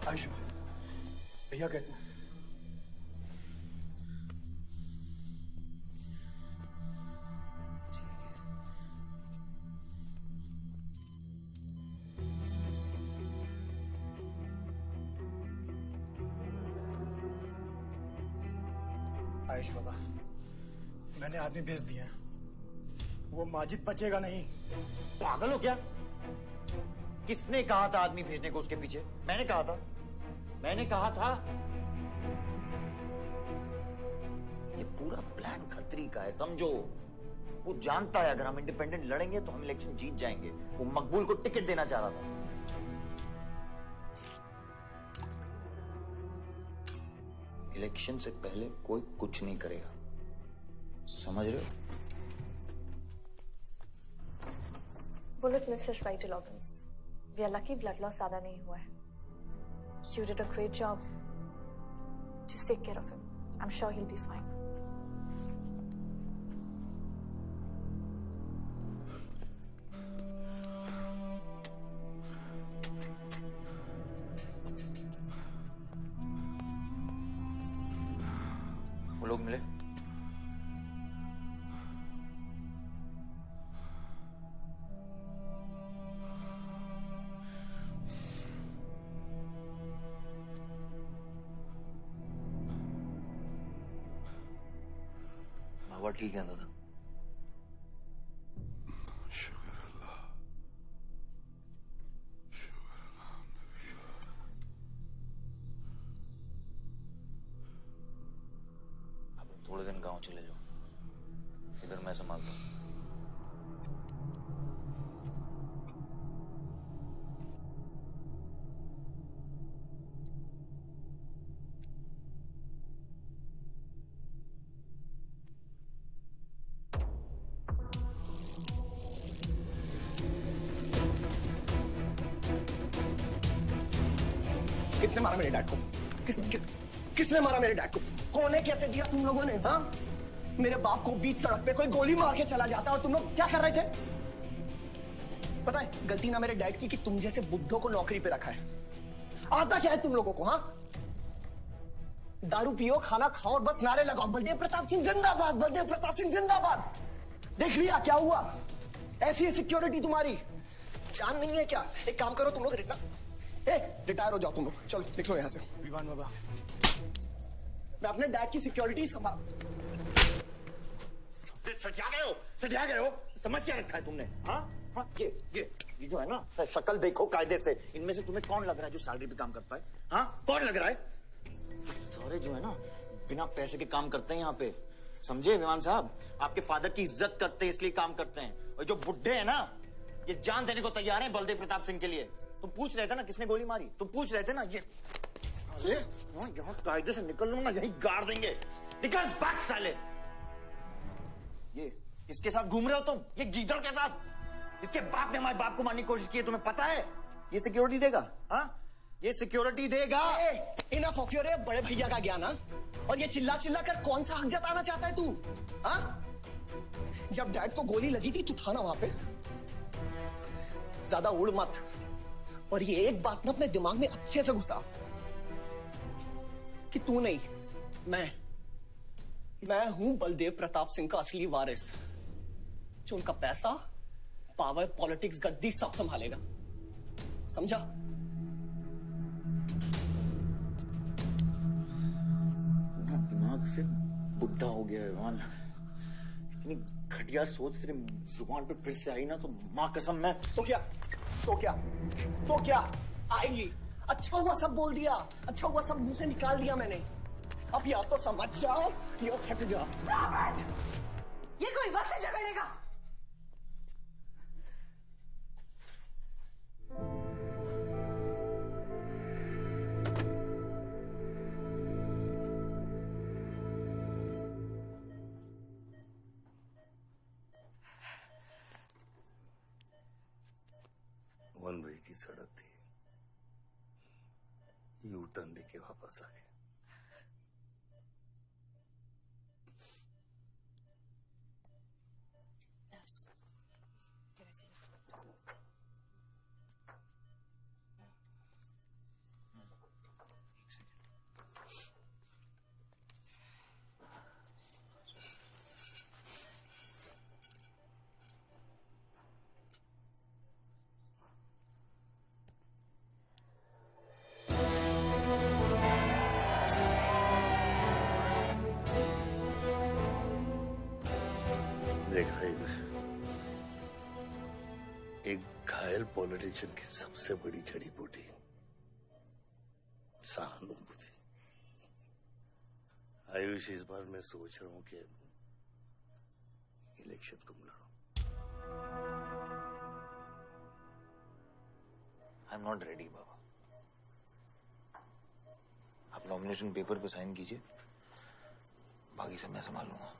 [SPEAKER 10] आयुष भैया कैसे हैं? आयुष बाबा, मैंने आदमी भेज दिए हैं। वो माजिद बचेगा नहीं।
[SPEAKER 3] पागल हो क्या? किसने कहा था आदमी भेजने को उसके पीछे? मैंने कहा था। ये पूरा प्लान खत्री का है, समझो। वो जानता है अगर हम इंडिपेंडेंट लड़ेंगे तो हम इलेक्शन जीत जाएंगे। वो मकबूल को टिकट देना चाह रहा था। इलेक्शन से पहले कोई कुछ नहीं करेगा, समझ रहे हो?
[SPEAKER 12] Bullet misses vital organs. We are lucky blood loss ज्यादा नहीं हुआ है। You did a great job. Just take care of him. I'm sure he'll be fine.
[SPEAKER 3] वो लोग मिले? बाबा ठीक है दादा? अब थोड़े दिन गांव चले जाओ, इधर मैं संभालता हूँ।
[SPEAKER 19] किसने मारा मेरे डैड को? किसने मारा मेरे डैड को? कौन है? कैसे दिया तुम लोगों ने? हाँ, मेरे बाप को बीच सड़क पे कोई गोली मार के चला जाता और तुम लोग क्या कर रहे थे? पता है गलती ना मेरे डैड की कि तुम जैसे बुद्धों को नौकरी पे रखा है। आता क्या है तुम लोगों को? हाँ, दारू पियो, खाना खाओ और बस नारे लगाओ, बलदेव प्रताप सिंह जिंदाबाद, बलदेव प्रताप सिंह जिंदाबाद। देख लिया क्या हुआ? ऐसी है सिक्योरिटी तुम्हारी। जान नहीं है क्या? एक काम करो तुम लोग, रिटायर हो जाओ तुम लोग। चलो निकलो यहाँ से। विवान बाबा, मैं अपने डैड की सिक्योरिटी संभाल।
[SPEAKER 3] सजा गए हो। समझ क्या रखा है तुमने? हाँ, ये जो है ना, शक्ल देखो कायदे से। इनमें से तुम्हें कौन लग रहा है जो सैलरी पे काम करता है? हाँ, कौन लग रहा है? सारे जो है ना बिना पैसे के काम करते हैं यहाँ पे, समझे विमान साहब? आपके फादर की इज्जत करते हैं इसलिए काम करते हैं। और जो बुड्ढे हैं ना, ये जान देने को तैयार हैं बलदेव प्रताप सिंह के लिए। तुम पूछ रहे थे ना किसने गोली मारी? तुम पूछ रहे थे ना? ये अरे यहाँ कायदे से निकल लो ना, यही गाड़ देंगे। निकल बैक साले। ये इसके साथ घूम रहे हो तुम? ये गीदड़ के साथ? इसके बाप ने हमारे बाप को मारने की कोशिश की है, तुम्हें पता है? ये सिक्योरिटी देगा? हाँ, ये सिक्योरिटी देगा।
[SPEAKER 19] इनफ ऑफ योर बड़े भैया का ज्ञान। और ये चिल्ला चिल्ला कर कौन सा हक जताना चाहता है तू? हाँ, जब डैड को गोली लगी थी तू था ना वहां पे? ज्यादा उड़ मत। और ये एक बात ना अपने दिमाग में अच्छे से घुसा कि तू नहीं, मैं हूं बलदेव प्रताप सिंह का असली वारिस, जो उनका पैसा, पावर, पॉलिटिक्स, गद्दी सब संभालेगा। समझा?
[SPEAKER 3] दिमाग से बुढ़ा हो गया है विमान। इतनी घटिया सोच तेरे जुबान पे फिर से आई ना तो मां कसम मैं
[SPEAKER 19] तो क्या आएगी? अच्छा हुआ सब बोल दिया, अच्छा हुआ सब मुंह से निकाल दिया मैंने। अब या तो समझ जाओ या फट जाओ।
[SPEAKER 18] ये कोई वक्त है झगड़ने का?
[SPEAKER 14] वन वे की सड़क थी, यू टर्न लेके वापस आ गए। देखा एक घायल पॉलिटिशियन की सबसे बड़ी जड़ी बूटी सहानुभूति। आयुष, इस बार मैं सोच रहा हूं कि इलेक्शन तुम लड़ो।
[SPEAKER 4] आई एम नॉट रेडी बाबा। आप नॉमिनेशन पेपर पे साइन कीजिए, बाकी सब मैं संभालूंगा।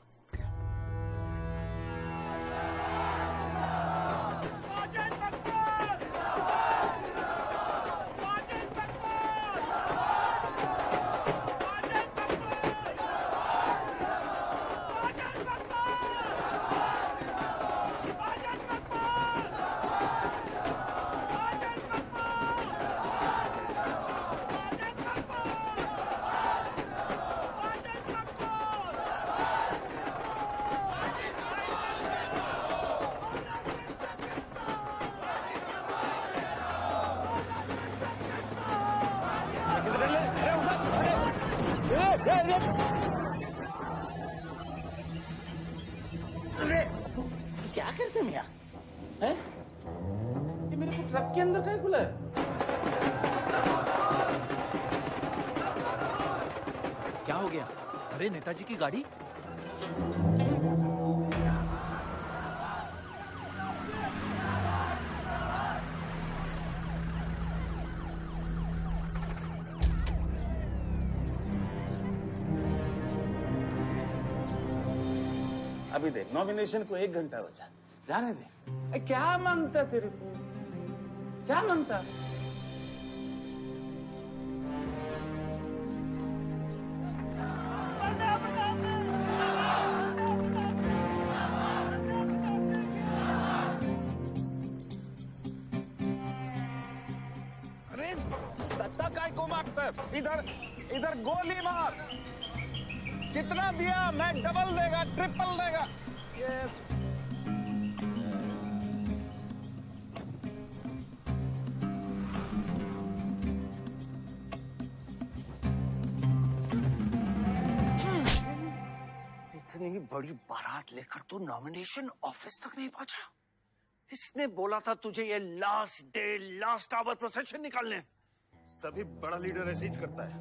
[SPEAKER 19] क्या करते हैं हैं?
[SPEAKER 7] ये मेरे को ट्रक के अंदर कहीं खुला है?
[SPEAKER 22] क्या हो गया? अरे नेताजी की गाड़ी।
[SPEAKER 7] अभी देख, नॉमिनेशन को 1 घंटा बचा, जाने दे। क्या मांगता तेरे को? क्या मांगता? बात है? इधर इधर गोली मार। कितना दिया? मैं डबल देगा, ट्रिपल देगा। ये
[SPEAKER 17] इतनी बड़ी बारात लेकर तू नॉमिनेशन ऑफिस तक नहीं पहुंचा। इसने बोला था तुझे ये last day last hour procession निकालने।
[SPEAKER 7] सभी बड़ा लीडर ऐसे ही करता है।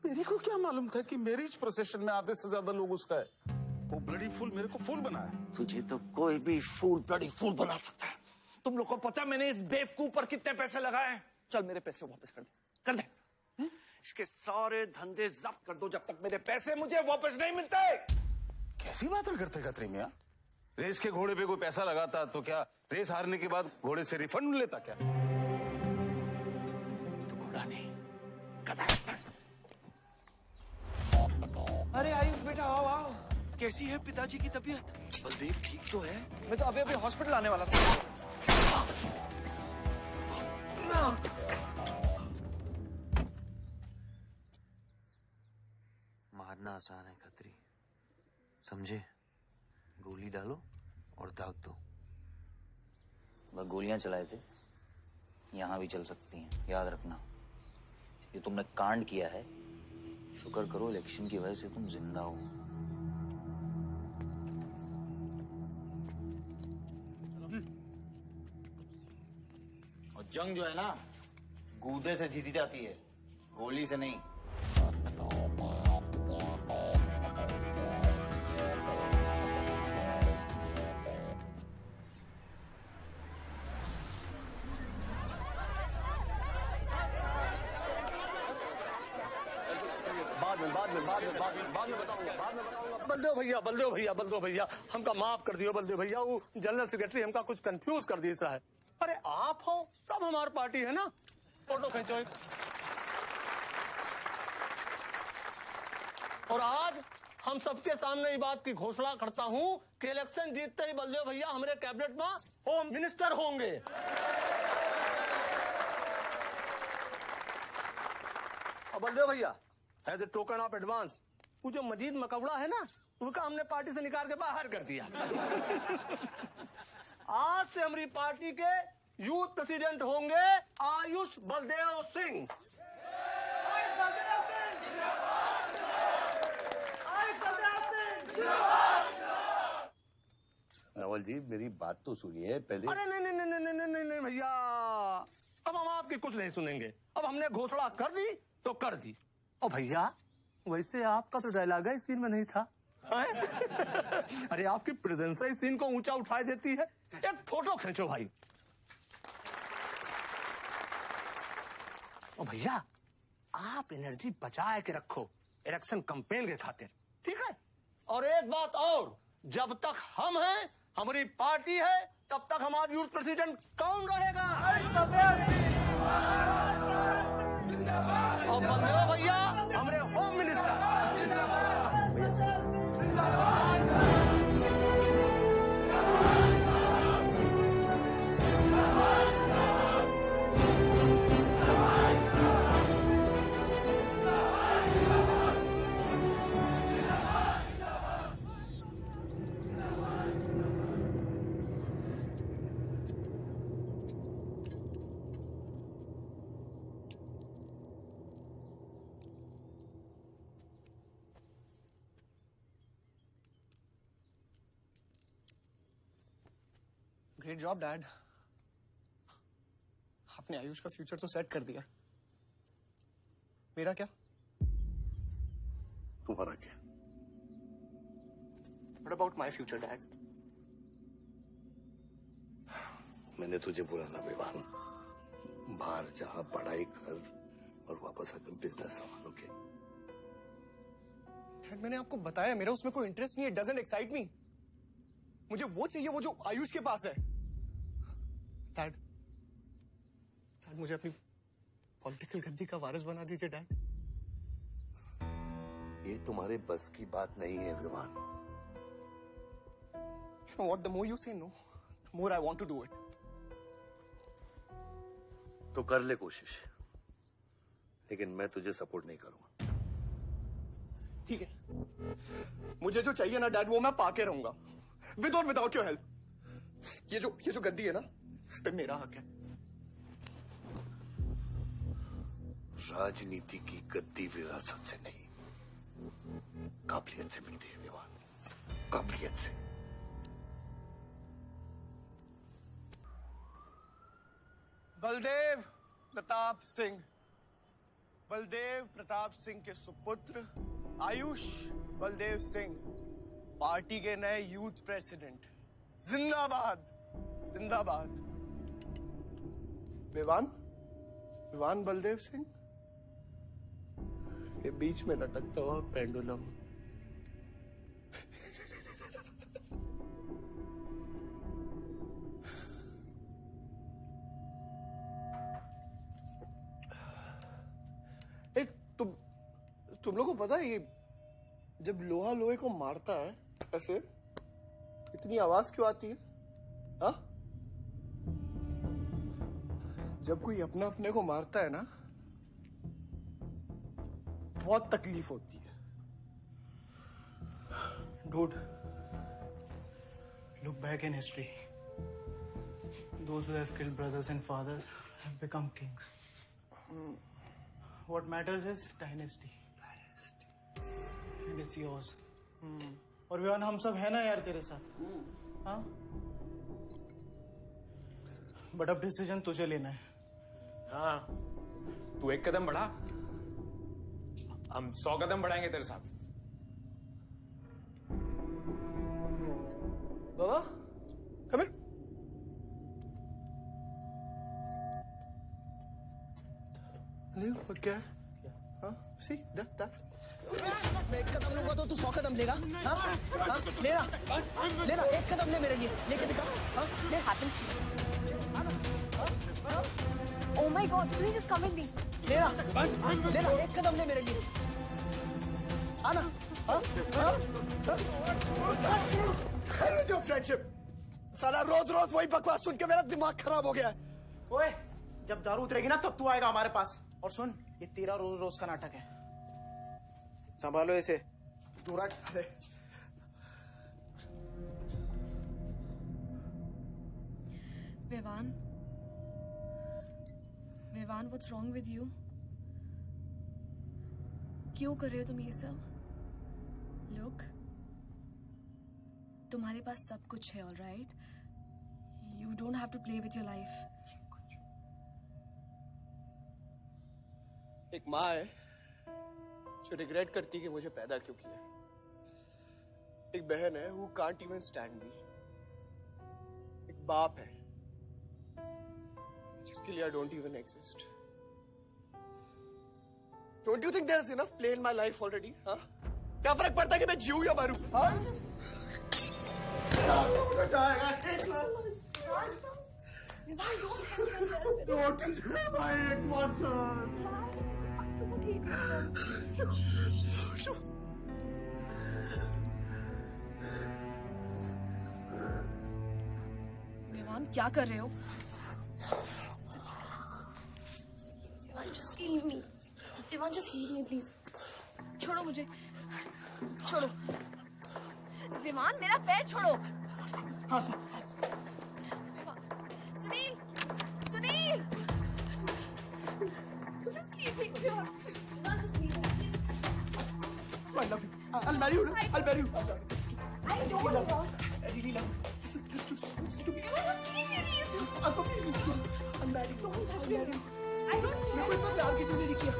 [SPEAKER 7] मेरे को क्या मालूम था कि मैरिज प्रोसेशन में आधे से ज्यादा लोग उसका है। वो ब्लडी फूल मेरे को फूल बना है।
[SPEAKER 17] तुझे तो कोई भी फूल ब्लडी फूल बना सकता है। तुम लोग को पता है मैंने इस बेवकूफ पर कितने पैसे लगाए हैं? चल मेरे पैसे वापस कर दे, कर दे। इसके सारे धंधे जब्त कर दो जब तक मेरे पैसे मुझे वापस नहीं मिलते।
[SPEAKER 5] कैसी बातें करते खत्री मियां? रेस के घोड़े पे कोई पैसा लगाता तो क्या रेस हारने के बाद घोड़े से रिफंड लेता क्या?
[SPEAKER 17] तो घोड़ा नहीं, गधा।
[SPEAKER 16] अरे आयुष बेटा आओ आओ।
[SPEAKER 17] कैसी है पिताजी की तबीयत?
[SPEAKER 16] बलदेव ठीक तो है? मैं तो अभी हॉस्पिटल आने वाला था। मारना आसान है खत्री, समझे? गोली डालो और दाग दो।
[SPEAKER 4] बस गोलियां चलाए थे, यहां भी चल सकती हैं, याद रखना। ये तुमने कांड किया है, शुक्र करो इलेक्शन की वजह से तुम जिंदा हो। और जंग जो है ना, गूदे से जीती जाती है, गोली से नहीं।
[SPEAKER 11] बाद में बताऊंगा। बलदेव भैया हमका माफ कर दियो। बलदेव भैया वो जनरल सेक्रेटरी हमका कुछ कंफ्यूज कर दी सा है। अरे आप हो तब हमारी पार्टी है ना। फोटो खींचो एक। और आज हम सबके सामने ये बात की घोषणा करता हूँ कि इलेक्शन जीतते ही बलदेव भैया हमारे कैबिनेट में होम मिनिस्टर होंगे। और बलदेव भैया as a token of advance वो जो मजीद मकबड़ा है ना, उनका हमने पार्टी से निकाल के बाहर कर दिया। आज से हमारी पार्टी के यूथ प्रेसिडेंट होंगे आयुष बलदेव सिंह।
[SPEAKER 14] नवल जी मेरी बात तो सुनिए पहले।
[SPEAKER 11] अरे नहीं नहीं नहीं नहीं नहीं नहीं नहीं भैया, अब हम आपकी कुछ नहीं सुनेंगे। अब हमने घोषणा कर दी तो कर दी। और भैया वैसे आपका तो डायलॉग है इस सीन में नहीं था। अरे आपकी प्रेजेंस इस सीन को ऊंचा उठा देती है। एक फोटो खींचो भाई। और भैया आप एनर्जी बचा के रखो इलेक्शन कैंपेन के खातिर, ठीक है? और एक बात और, जब तक हम हैं, हमारी पार्टी है, तब तक हमारा यूथ प्रेसिडेंट कौन रहेगा? और बलदेव भैया हमारे home minister.
[SPEAKER 19] Great job dad, आपने आयुष का फ्यूचर तो सेट कर दिया। मेरा क्या?
[SPEAKER 14] तुम्हारा क्या?
[SPEAKER 19] What about my future, Dad?
[SPEAKER 14] मैंने तुझे बोला ना विवान, बाहर जहां पढ़ाई कर और वापस आकर बिजनेस संभालोगे।
[SPEAKER 19] डैड मैंने आपको बताया मेरा उसमें कोई इंटरेस्ट नहीं है। Doesn't excite me. मुझे वो चाहिए वो जो आयुष के पास है। डैड मुझे अपनी पॉलिटिकल गद्दी का वारिस बना दीजिए डैड।
[SPEAKER 14] ये तुम्हारे बस की बात नहीं है Vivaan.
[SPEAKER 19] You know what? The more you say no, the more I want to do it.
[SPEAKER 14] तो कर ले कोशिश। लेकिन मैं तुझे सपोर्ट नहीं करूंगा।
[SPEAKER 19] ठीक है, मुझे जो चाहिए ना डैड वो मैं पाके रहूंगा, विद और विदाउट योर हेल्प। ये जो गद्दी है ना, इस पे मेरा हक है।
[SPEAKER 14] राजनीति की गद्दी विरासत से नहीं, काबिलियत से मिलती है विवान, काबिलियत से।
[SPEAKER 19] बलदेव प्रताप सिंह, बलदेव प्रताप सिंह के सुपुत्र आयुष बलदेव सिंह, पार्टी के नए यूथ प्रेसिडेंट। जिंदाबाद जिंदाबाद। विवान बलदेव सिंह, ये बीच में लटकता हुआ पेंडुलम। एक तुम लोगों को पता है ये जब लोहा लोहे को मारता है ऐसे इतनी आवाज क्यों आती है? हाँ? जब कोई अपना अपने को मारता है ना, बहुत तकलीफ होती है।
[SPEAKER 10] Dude, look back in history. Those who have killed brothers and fathers have become kings. What matters is dynasty. And it's yours. और विवान हम सब है ना यार तेरे साथ, हाँ? बट अब डिसीजन तुझे लेना है।
[SPEAKER 20] हाँ, तू एक कदम बढ़ा, हम 100 कदम बढ़ाएंगे तेरे साथ।
[SPEAKER 19] बाबा, come here. क्या? हाँ, see that. मैं एक कदम लूंगा तो तू 100 कदम लेगा? हाँ? हाँ? लेना, एक कदम ले मेरे लिए, लेके दिखा। हाँ? ले।
[SPEAKER 6] Oh my God, Sunil, just come with me.
[SPEAKER 19] लेना, एक कदम ले मेरे लिए। आना, हाँ? जो फ्रेंडशिप, साला रोज वही बकवास सुन के मेरा दिमाग खराब हो गया है।
[SPEAKER 10] ओए, जब दारू उतरेगी ना तब तू आएगा हमारे पास। और सुन, ये तेरा रोज का नाटक है, संभालो इसे। दूर हट।
[SPEAKER 15] Vivaan, what's wrong with you? क्यों कर रहे हो तुम ये सब? Look, तुम्हारे पास सब कुछ है, all right? You don't have to play with your life.
[SPEAKER 19] एक माँ है जो रिग्रेट करती कि मुझे पैदा क्यों किया। एक बहन है who can't even stand me. एक बाप है जिसके लिए I don't even exist. Don't you think there's enough play in my life already? हाँ? क्या फर्क पड़ता है कि मैं जीऊं या मरूं? हाँ?
[SPEAKER 15] विवान, क्या कर रहे हो? Vivaan, just leave me. Vivaan, just leave me, please. छोड़ो मुझे, छोड़ो। विमान, मेरा पैर छोड़ो।
[SPEAKER 19] हाँ,
[SPEAKER 15] Sunil, Sunil, just leave me. विमान, just leave me.
[SPEAKER 19] I love you. I'll marry you. I'll marry you.
[SPEAKER 15] I don't love you.
[SPEAKER 19] I really love you. Listen to me.
[SPEAKER 15] Just leave me, please.
[SPEAKER 19] Please listen to me. I'll marry you. I'll marry you.
[SPEAKER 15] I don't
[SPEAKER 19] मेरे को इतना प्यार किसी ने नहीं किया।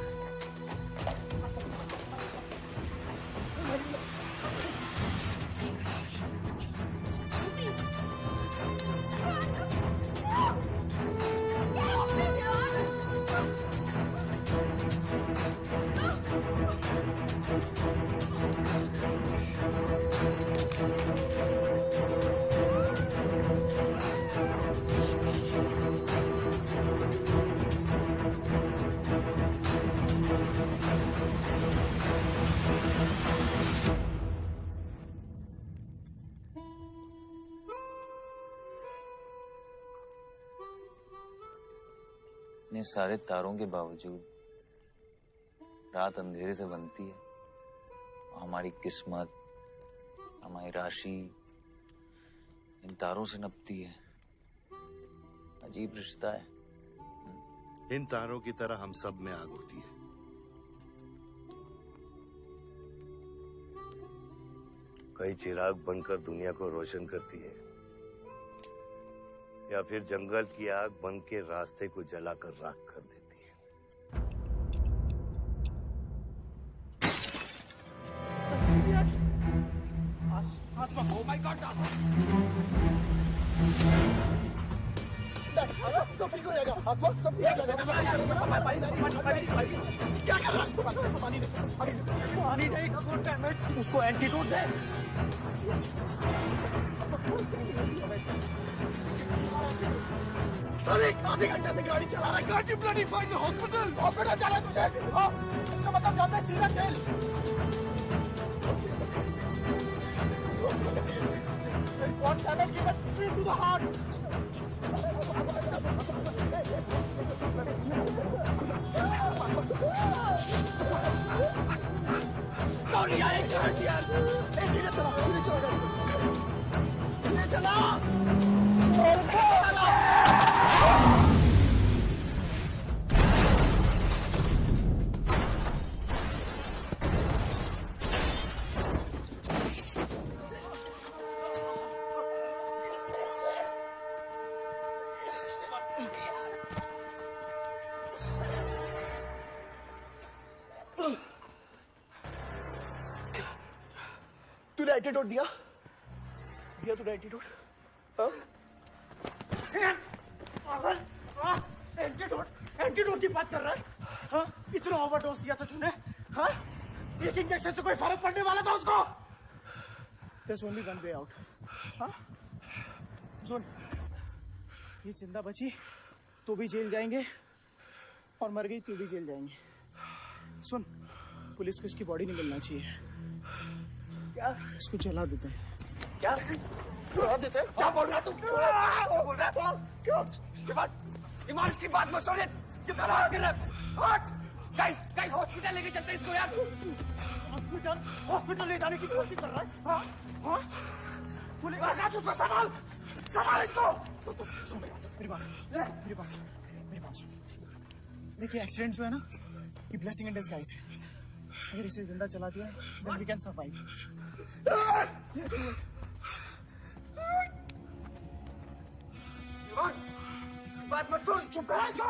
[SPEAKER 4] इतने सारे तारों के बावजूद रात अंधेरे से बनती है, हमारी किस्मत, हमारी राशि इन तारों से नपती है। अजीब रिश्ता है।
[SPEAKER 14] इन तारों की तरह हम सब में आग होती है। कई चिराग बनकर दुनिया को रोशन करती है, या फिर जंगल की आग बन के रास्ते को जलाकर राख कर देती है।
[SPEAKER 8] आसमा, oh my God,
[SPEAKER 13] सब ठीक हो जाएगा। आसमा, सब ठीक हो जाएगा। क्या कर रहा है? पानी नहीं, उसको एंटीडोट दे। सर, एक आधे घंटे से गाड़ी चला रहा है। Can't you bloody find the hospital? Hospital जाना है तुझे? हाँ, इसका मतलब जानता है सीधा jail. One cannot give it straight to the heart. कौन यार? एक मिनट यार। धीरे चला, धीरे चला, धीरे चला। तूने एंटीडोट दिया? दिया तूने एंटीडोट? हाँ? एंटीडोट? एंटीडोट की बात कर रहा है? हाँ? इतना ओवरडोज दिया था तूने? हाँ? एक इंजेक्शन से कोई फर्क पड़ने वाला था उसको? There's only one way out. हाँ? सुन, ये जिंदा बची तो भी जेल जाएंगे और मर गई तो भी जेल जाएंगे। सुन, पुलिस को इसकी बॉडी नहीं मिलना चाहिए। क्या? इसको जला देते हैं। क्या? जला देते हैं? क्या बोल रहा है तू? क्या बोल रहा है? क्यों?
[SPEAKER 8] ईमान की बात मत सुनिए। कितना लगा कर रहा है? हट! गाइस हॉस्पिटल लेके चलते इसको यार। हॉस्पिटल ले जाने की कोशिश कर रहा है? हाँ? हाँ? पुलिस राजू उसको संभाल इसको। सुन मेरी बात। देखिए एक्सीडेंट जो है ना, ये ब्लेसिंग इन डिस्गाइज है। अगर इसे जिंदा चला दिया, then we can survive. बात मत सुन, चुप करा इसको।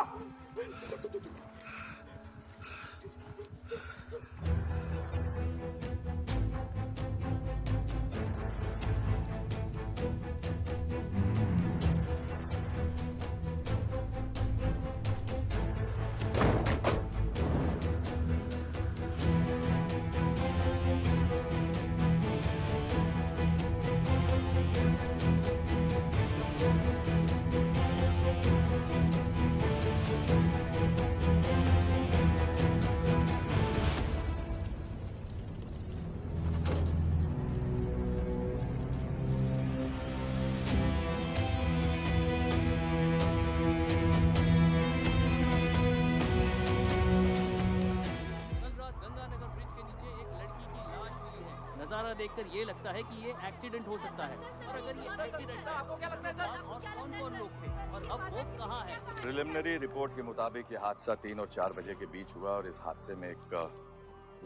[SPEAKER 22] नजारा देखकर ये लगता है कि ये एक्सीडेंट हो सकता है। और अगर ये एक्सीडेंट है, आपको क्या लगता है सर? और कौन-कौन लोग थे और अब वो कहाँ है?
[SPEAKER 21] प्रिलिमिनरी रिपोर्ट के मुताबिक ये हादसा 3 और 4 बजे के बीच हुआ और इस हादसे में एक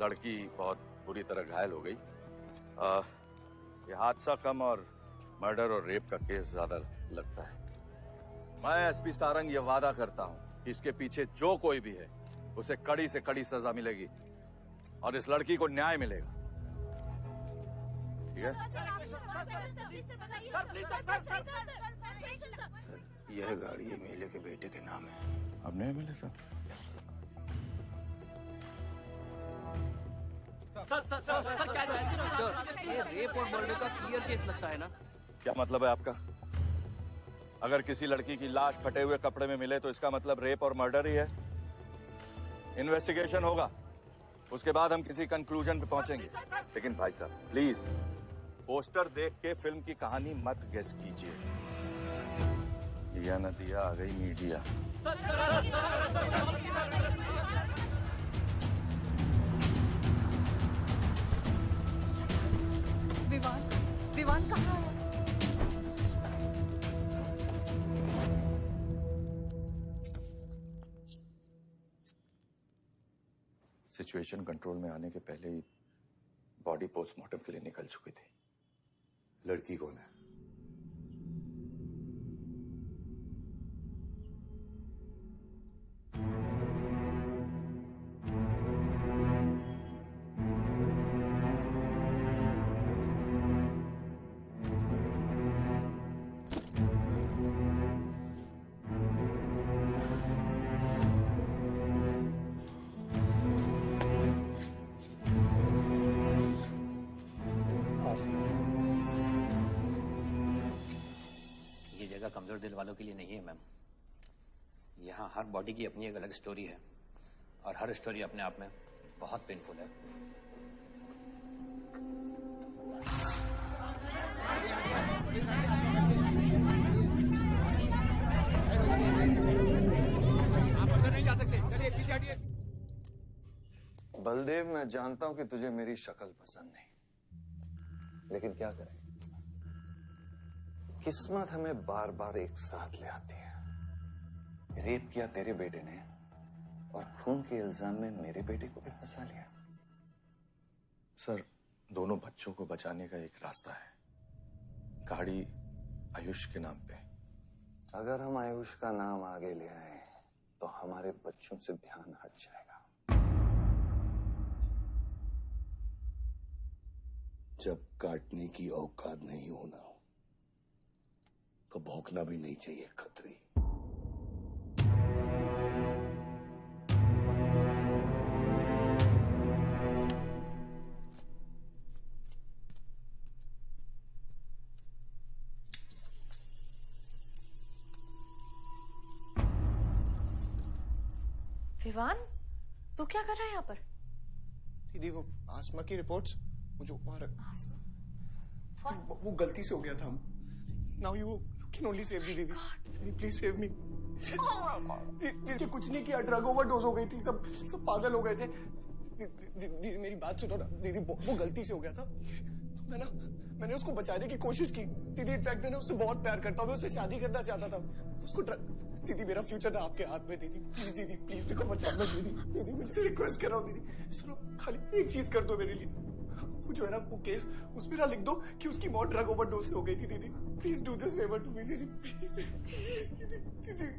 [SPEAKER 21] लड़की बहुत बुरी तरह घायल हो गई। ये हादसा कम और मर्डर और रेप का केस ज्यादा लगता है। मैं एसपी सारंग ये वादा करता हूँ कि इसके पीछे जो कोई भी है उसे कड़ी से कड़ी सजा मिलेगी और इस लड़की को न्याय मिलेगा। ठीक है?
[SPEAKER 14] सर, यह गाड़ी एमएलए के बेटे के नाम है।
[SPEAKER 21] अब नहीं मिले सर?
[SPEAKER 22] सर, ये रेप और मर्डर का क्लियर केस लगता है ना?
[SPEAKER 21] क्या मतलब है आपका? अगर किसी लड़की की लाश फटे हुए कपड़े में मिले तो इसका मतलब रेप और मर्डर ही है? इन्वेस्टिगेशन होगा, उसके बाद हम किसी कंक्लूजन पे पहुंचेंगे। लेकिन भाई साहब प्लीज पोस्टर देख के फिल्म की कहानी मत गेस कीजिए। दिया न दिया आ गई मीडिया।
[SPEAKER 18] विवान कहाँ है?
[SPEAKER 21] सिचुएशन कंट्रोल में आने के पहले ही बॉडी पोस्टमार्टम के लिए निकल चुकी थी।
[SPEAKER 14] लड़की कौन है?
[SPEAKER 1] ये जगह कमजोर दिल वालों के लिए नहीं है मैम। यहाँ हर बॉडी की अपनी एक अलग स्टोरी है और हर स्टोरी अपने आप में बहुत पेनफुल है।
[SPEAKER 16] आप अंदर नहीं जा सकते, चलिए पीछे हटिए। बलदेव, मैं जानता हूं कि तुझे मेरी शक्ल पसंद नहीं, लेकिन क्या करें, किस्मत हमें बार बार एक साथ ले आती है। रेप किया तेरे बेटे ने और खून के इल्जाम में मेरे बेटे को भी फंसा लिया।
[SPEAKER 21] सर, दोनों बच्चों को बचाने का एक रास्ता है, गाड़ी आयुष के नाम पे।
[SPEAKER 16] अगर हम आयुष का नाम आगे ले आए तो हमारे बच्चों से ध्यान हट जाएगा।
[SPEAKER 14] जब काटने की औकात नहीं होना तो भौंकना भी नहीं चाहिए खतरी।
[SPEAKER 12] विवान, तू क्या कर रहा है यहाँ पर?
[SPEAKER 19] दीदी वो आसमा की रिपोर्ट्स, वो जो वहां वो गलती से हो गया था। Now you can only save me दीदी। दीदी प्लीज सेव मी। दीदी कुछ नहीं किया, ड्रग ओवरडोज हो गई थी, सब पागल हो गए थे। दीदी मेरी बात सुनो ना दीदी, वो गलती से हो गया था तो मैंने उसको बचाने की कोशिश की दीदी। इनफैक्ट मैंने उससे बहुत प्यार करता हूँ, मैं उससे शादी करना चाहता था। उसको दीदी मेरा फ्यूचर ना आपके हाथ में दीदी, प्लीज दीदी, प्लीज मेरे को बचा लो दीदी। दीदी मुझे रिक्वेस्ट कर रहा हूँ दीदी, सुनो खाली एक चीज कर दो मेरे लिए। वो जो है ना वो केस उसमें ना लिख दो कि उसकी मौत ड्रग ओवरडोज से हो गई थी दीदी। Please do this favour to me दीदी, प्लीज दीदी।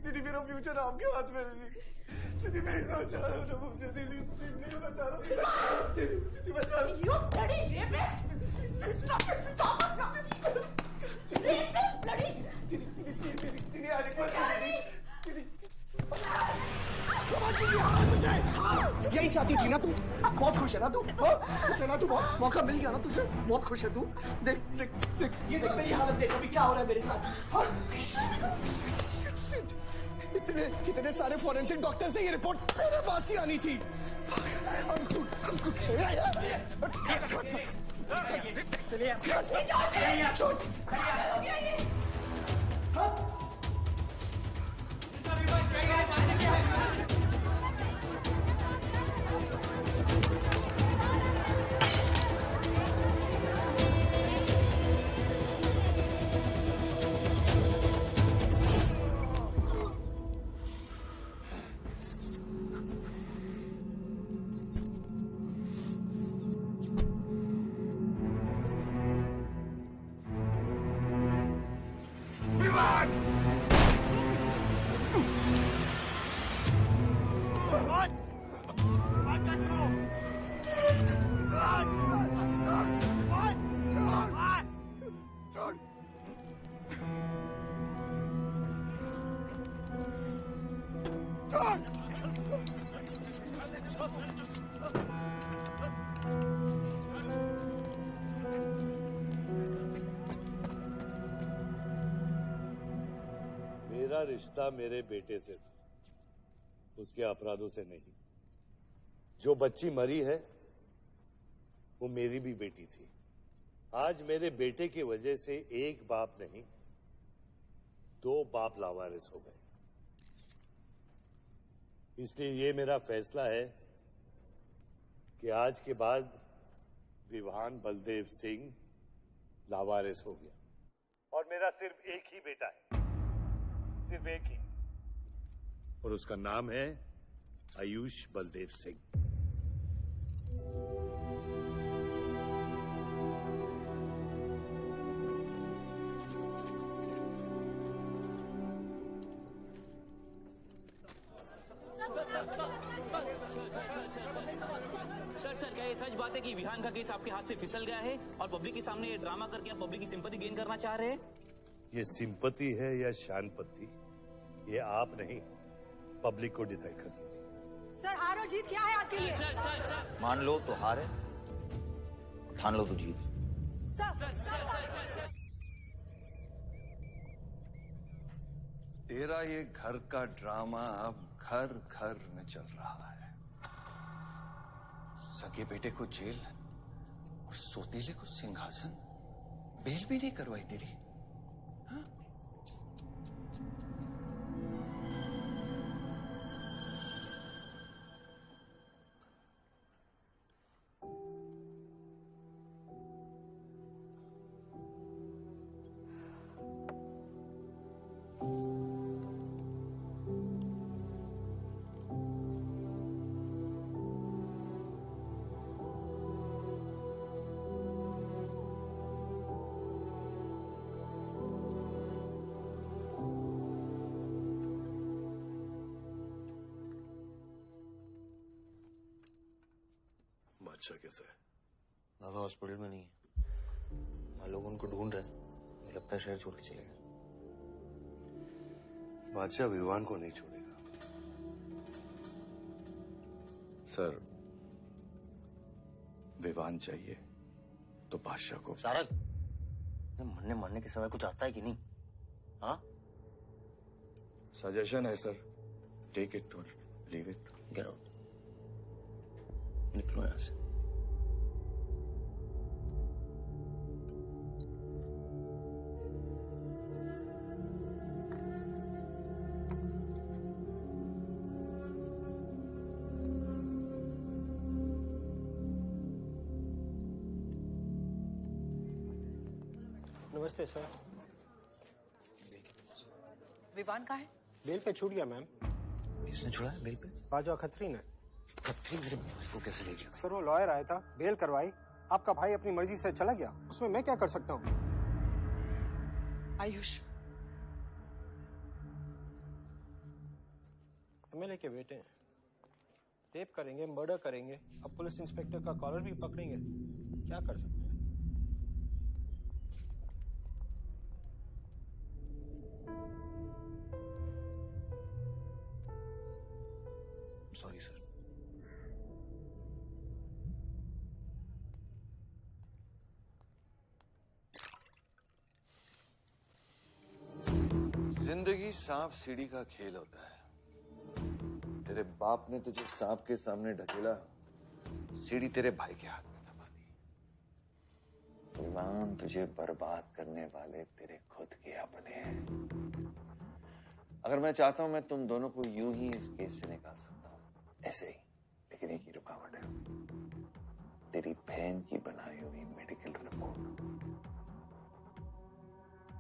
[SPEAKER 19] दीदी मेरा फ्यूचर आपके हाथ में दीदी। दीदी मेरी सोच रहा हूँ मुझे दीदी, नहीं बचा रहा दीदी, बचा रहा।
[SPEAKER 8] You bloody rapist! Stop it! Stop it! Rapist, bloody!
[SPEAKER 19] दीदी आ दीदी
[SPEAKER 8] समझ नहीं आ रहा तुझे?
[SPEAKER 19] यही चाहती थी ना तू? बहुत खुश है ना तू? खुश है ना तू? बहुत मौका मिल गया ना तुझे? बहुत खुश है तू? देख देख देख, ये देख मेरी हालत, देख अभी क्या हो रहा है मेरे साथ। इतने सारे फॉरेंसिक डॉक्टर से ये रिपोर्ट तेरे पास ही आनी थी।
[SPEAKER 14] मेरा रिश्ता मेरे बेटे से था, उसके अपराधों से नहीं। जो बच्ची मरी है वो मेरी भी बेटी थी। आज मेरे बेटे की वजह से एक बाप नहीं 2 बाप लावारिस हो गए। इसलिए ये मेरा फैसला है कि आज के बाद विवान बलदेव सिंह लावारिस हो गया। और मेरा सिर्फ एक ही बेटा है, सिर्फ एक ही, और उसका नाम है आयुष बलदेव सिंह।
[SPEAKER 2] सर क्या ये सच बात है कि विहान का केस आपके हाथ से फिसल गया है और पब्लिक के सामने ये ड्रामा करके आप पब्लिक की सिंपैथी गेन करना चाह रहे हैं?
[SPEAKER 14] ये सिंपैथी है या शानपत्ती, ये आप नहीं, पब्लिक को डिसाइड कर दीजिए।
[SPEAKER 18] सर हार और जीत क्या है आपके लिए?
[SPEAKER 2] सर
[SPEAKER 4] मान लो तो हार है, ठान लो तो जीत।
[SPEAKER 16] तेरा ये घर का ड्रामा अब घर घर में चल रहा है। सगे बेटे को जेल और सोतीले को सिंहासन, बेल भी नहीं करवाई तेरी।
[SPEAKER 14] बादशाह कैसा है?
[SPEAKER 19] दादा हॉस्पिटल में नहीं है, हाँ लोग उनको ढूंढ रहे हैं, मुझे लगता है शहर छोड़ के चले गए।
[SPEAKER 14] बादशाह विवान को नहीं छोड़ेगा।
[SPEAKER 21] सर विवान चाहिए तो बादशाह को।
[SPEAKER 19] सारंग, मरने के समय कुछ आता है कि नहीं? हाँ,
[SPEAKER 21] सजेशन है सर, टेक इट और लीव इट।
[SPEAKER 19] गेट आउट, निकलो यहां से।
[SPEAKER 13] नमस्ते सर।
[SPEAKER 18] विवान कहाँ है?
[SPEAKER 13] बेल पे छूट गया मैम।
[SPEAKER 19] किसने छुड़ा है बेल पे?
[SPEAKER 13] बाजवा खत्री ने।
[SPEAKER 19] खत्री मेरे भाई को कैसे ले गया?
[SPEAKER 13] सर वो लॉयर आया था, बेल करवाई, आपका भाई अपनी मर्जी से चला गया, उसमें मैं क्या कर सकता हूँ?
[SPEAKER 18] आयुष
[SPEAKER 13] एमएलए के बेटे हैं, रेप करेंगे, मर्डर करेंगे, अब पुलिस इंस्पेक्टर का कॉलर भी पकड़ेंगे, क्या कर सकते हैं?
[SPEAKER 19] Sorry sir.
[SPEAKER 16] जिंदगी सांप सीढ़ी का खेल होता है। तेरे बाप ने तुझे सांप के सामने ढकेला, सीढ़ी तेरे भाई के हाथ में दबा दी।
[SPEAKER 4] विवान तुझे बर्बाद करने वाले तेरे खुद के अपने हैं।
[SPEAKER 16] अगर मैं चाहता हूं मैं तुम दोनों को यूं ही इस केस से निकाल सकता हूं, ऐसे ही, लेकिन एक ही रुकावट है,
[SPEAKER 4] तेरी बहन की बनाई हुई मेडिकल रिपोर्ट।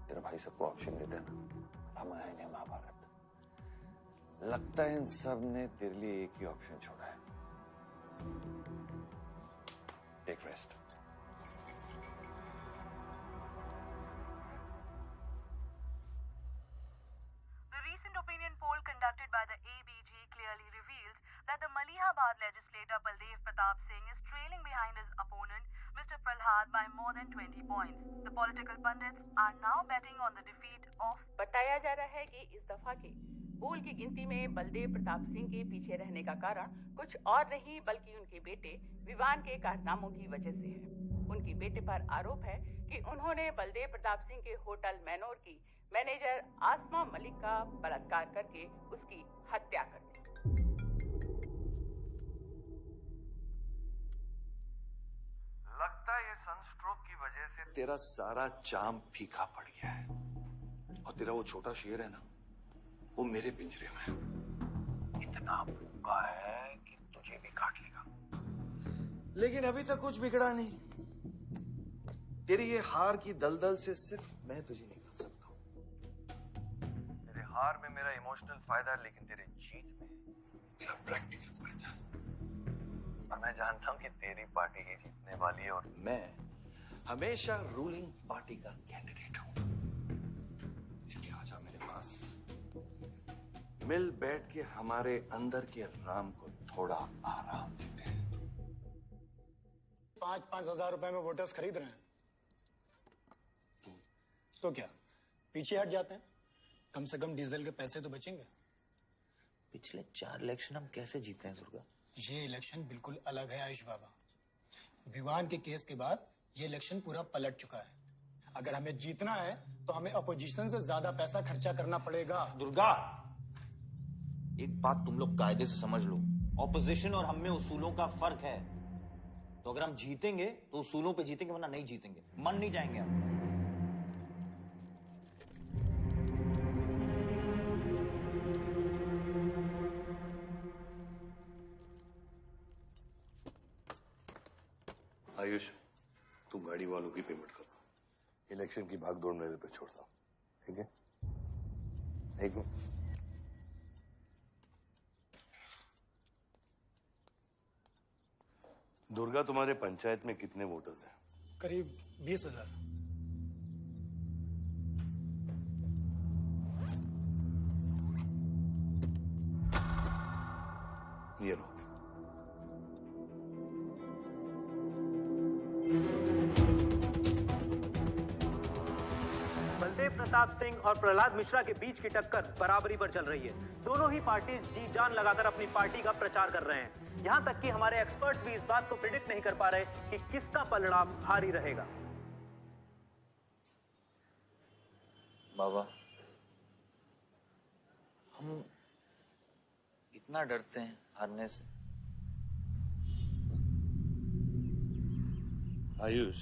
[SPEAKER 4] तेरा भाई सबको ऑप्शन देता है ना, रामायण या महाभारत।
[SPEAKER 16] लगता है इन सब ने तेरे लिए एक ही ऑप्शन छोड़ा है, एक rest.
[SPEAKER 9] The recent opinion poll conducted by the ABG clearly reveals that the Malihabad legislator Baldev Pratap Singh is trailing behind his opponent, Mr. Prahlad, by more than 20 points. The political pundits are now betting on the defeat of...
[SPEAKER 23] बताया जा रहा है कि इस दफा के पोल की गिनती में बलदेव प्रताप सिंह के पीछे रहने का कारण कुछ और नहीं बल्कि उनके बेटे विवान के कारनामों की वजह से है। उनके बेटे पर आरोप है कि उन्होंने बलदेव प्रताप सिंह के होटल मैनोर की मैनेजर आसमा मलिक का बलात्कार करके उसकी हत्या कर दी।
[SPEAKER 16] लगता है ये सनस्ट्रोक की वजह से तेरा सारा चाम फीका पड़ गया है, और तेरा वो छोटा शेर है ना, वो मेरे पिंजरे में है।
[SPEAKER 4] इतना भूखा है कि तुझे भी काट लेगा।
[SPEAKER 16] लेकिन अभी तक कुछ बिगड़ा नहीं। तेरी ये हार की दलदल से सिर्फ मैं तुझे निकाल सकता हूं। तेरे हार में मेरा इमोशनल फायदा है, लेकिन तेरे जीत में मेरा प्रैक्टिकल फायदा है। और मैं जानता हूं कि तेरी पार्टी ही जीतने वाली है, और मैं हमेशा रूलिंग पार्टी का कैंडिडेट हूं। इसलिए आजा मेरे पास, मिल बैठ के हमारे अंदर के राम को थोड़ा आराम देते हैं।
[SPEAKER 13] 5-5 हजार रुपए में वोटर्स खरीद रहे हैं, तो क्या पीछे हट जाते हैं? कम से कम डीजल के पैसे तो बचेंगे।
[SPEAKER 4] पिछले 4 इलेक्शन हम कैसे जीते हैं दुर्गा?
[SPEAKER 13] ये इलेक्शन बिल्कुल अलग है आयुष बाबा। विवान के केस के बाद ये इलेक्शन पूरा पलट चुका है। अगर हमें जीतना है तो हमें अपोजिशन से ज्यादा पैसा खर्चा करना पड़ेगा।
[SPEAKER 2] दुर्गा, एक बात तुम लोग कायदे से समझ लो, ऑपोजिशन और हम में उसूलों का फर्क है। तो अगर हम जीतेंगे तो उसूलों पे जीतेंगे, वरना नहीं जीतेंगे, मन नहीं जाएंगे हम।
[SPEAKER 14] आयुष, तू गाड़ी वालों की पेमेंट कर दो। इलेक्शन की भागदौड़ मेरे पे छोड़ता हूं, ठीक है? एक मिनट। दुर्गा, तुम्हारे पंचायत में कितने वोटर्स हैं?
[SPEAKER 13] करीब 20,000।
[SPEAKER 14] ये लो।
[SPEAKER 3] बलदेव प्रताप सिंह और प्रहलाद मिश्रा के बीच की टक्कर बराबरी पर चल रही है। दोनों ही पार्टी जी जान लगाकर अपनी पार्टी का प्रचार कर रहे हैं। यहां तक कि हमारे एक्सपर्ट भी इस बात को प्रिडिक्ट नहीं कर पा रहे कि किसका पलड़ा भारी रहेगा।
[SPEAKER 4] बाबा, हम इतना डरते हैं हारने से।
[SPEAKER 14] आयुष,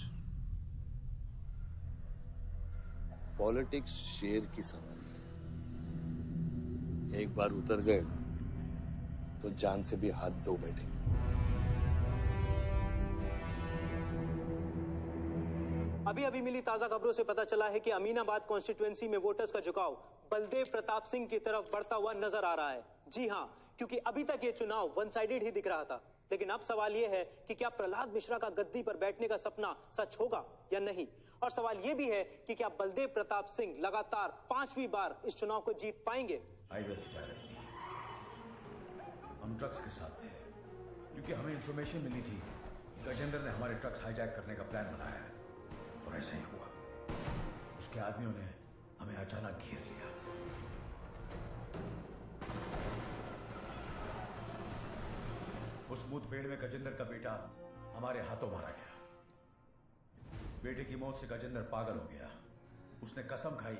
[SPEAKER 14] पॉलिटिक्स शेर की सवारी है। एक बार उतर गए ना तो जान से भी हाथ धो बैठे।
[SPEAKER 3] अभी अभी मिली ताजा खबरों से पता चला है कि अमीनाबाद कॉन्स्टिट्यूएंसी में वोटर्स का झुकाव बलदेव प्रताप सिंह की तरफ बढ़ता हुआ नजर आ रहा है। जी हां, क्योंकि अभी तक ये चुनाव वन साइडेड ही दिख रहा था। लेकिन अब सवाल ये है कि क्या प्रहलाद मिश्रा का गद्दी पर बैठने का सपना सच होगा या नहीं। और सवाल ये भी है कि क्या बलदेव प्रताप सिंह लगातार 5वीं बार इस चुनाव को जीत पाएंगे।
[SPEAKER 5] हम ट्रक्स के साथ थे, क्योंकि हमें इंफॉर्मेशन मिली थी गजेंद्र ने हमारे ट्रक्स हाईजैक करने का प्लान बनाया है, और ऐसा ही हुआ। उसके आदमियों ने हमें अचानक घेर लिया। उस मुठभेड़ में गजेंद्र का बेटा हमारे हाथों मारा गया। बेटे की मौत से गजेंद्र पागल हो गया। उसने कसम खाई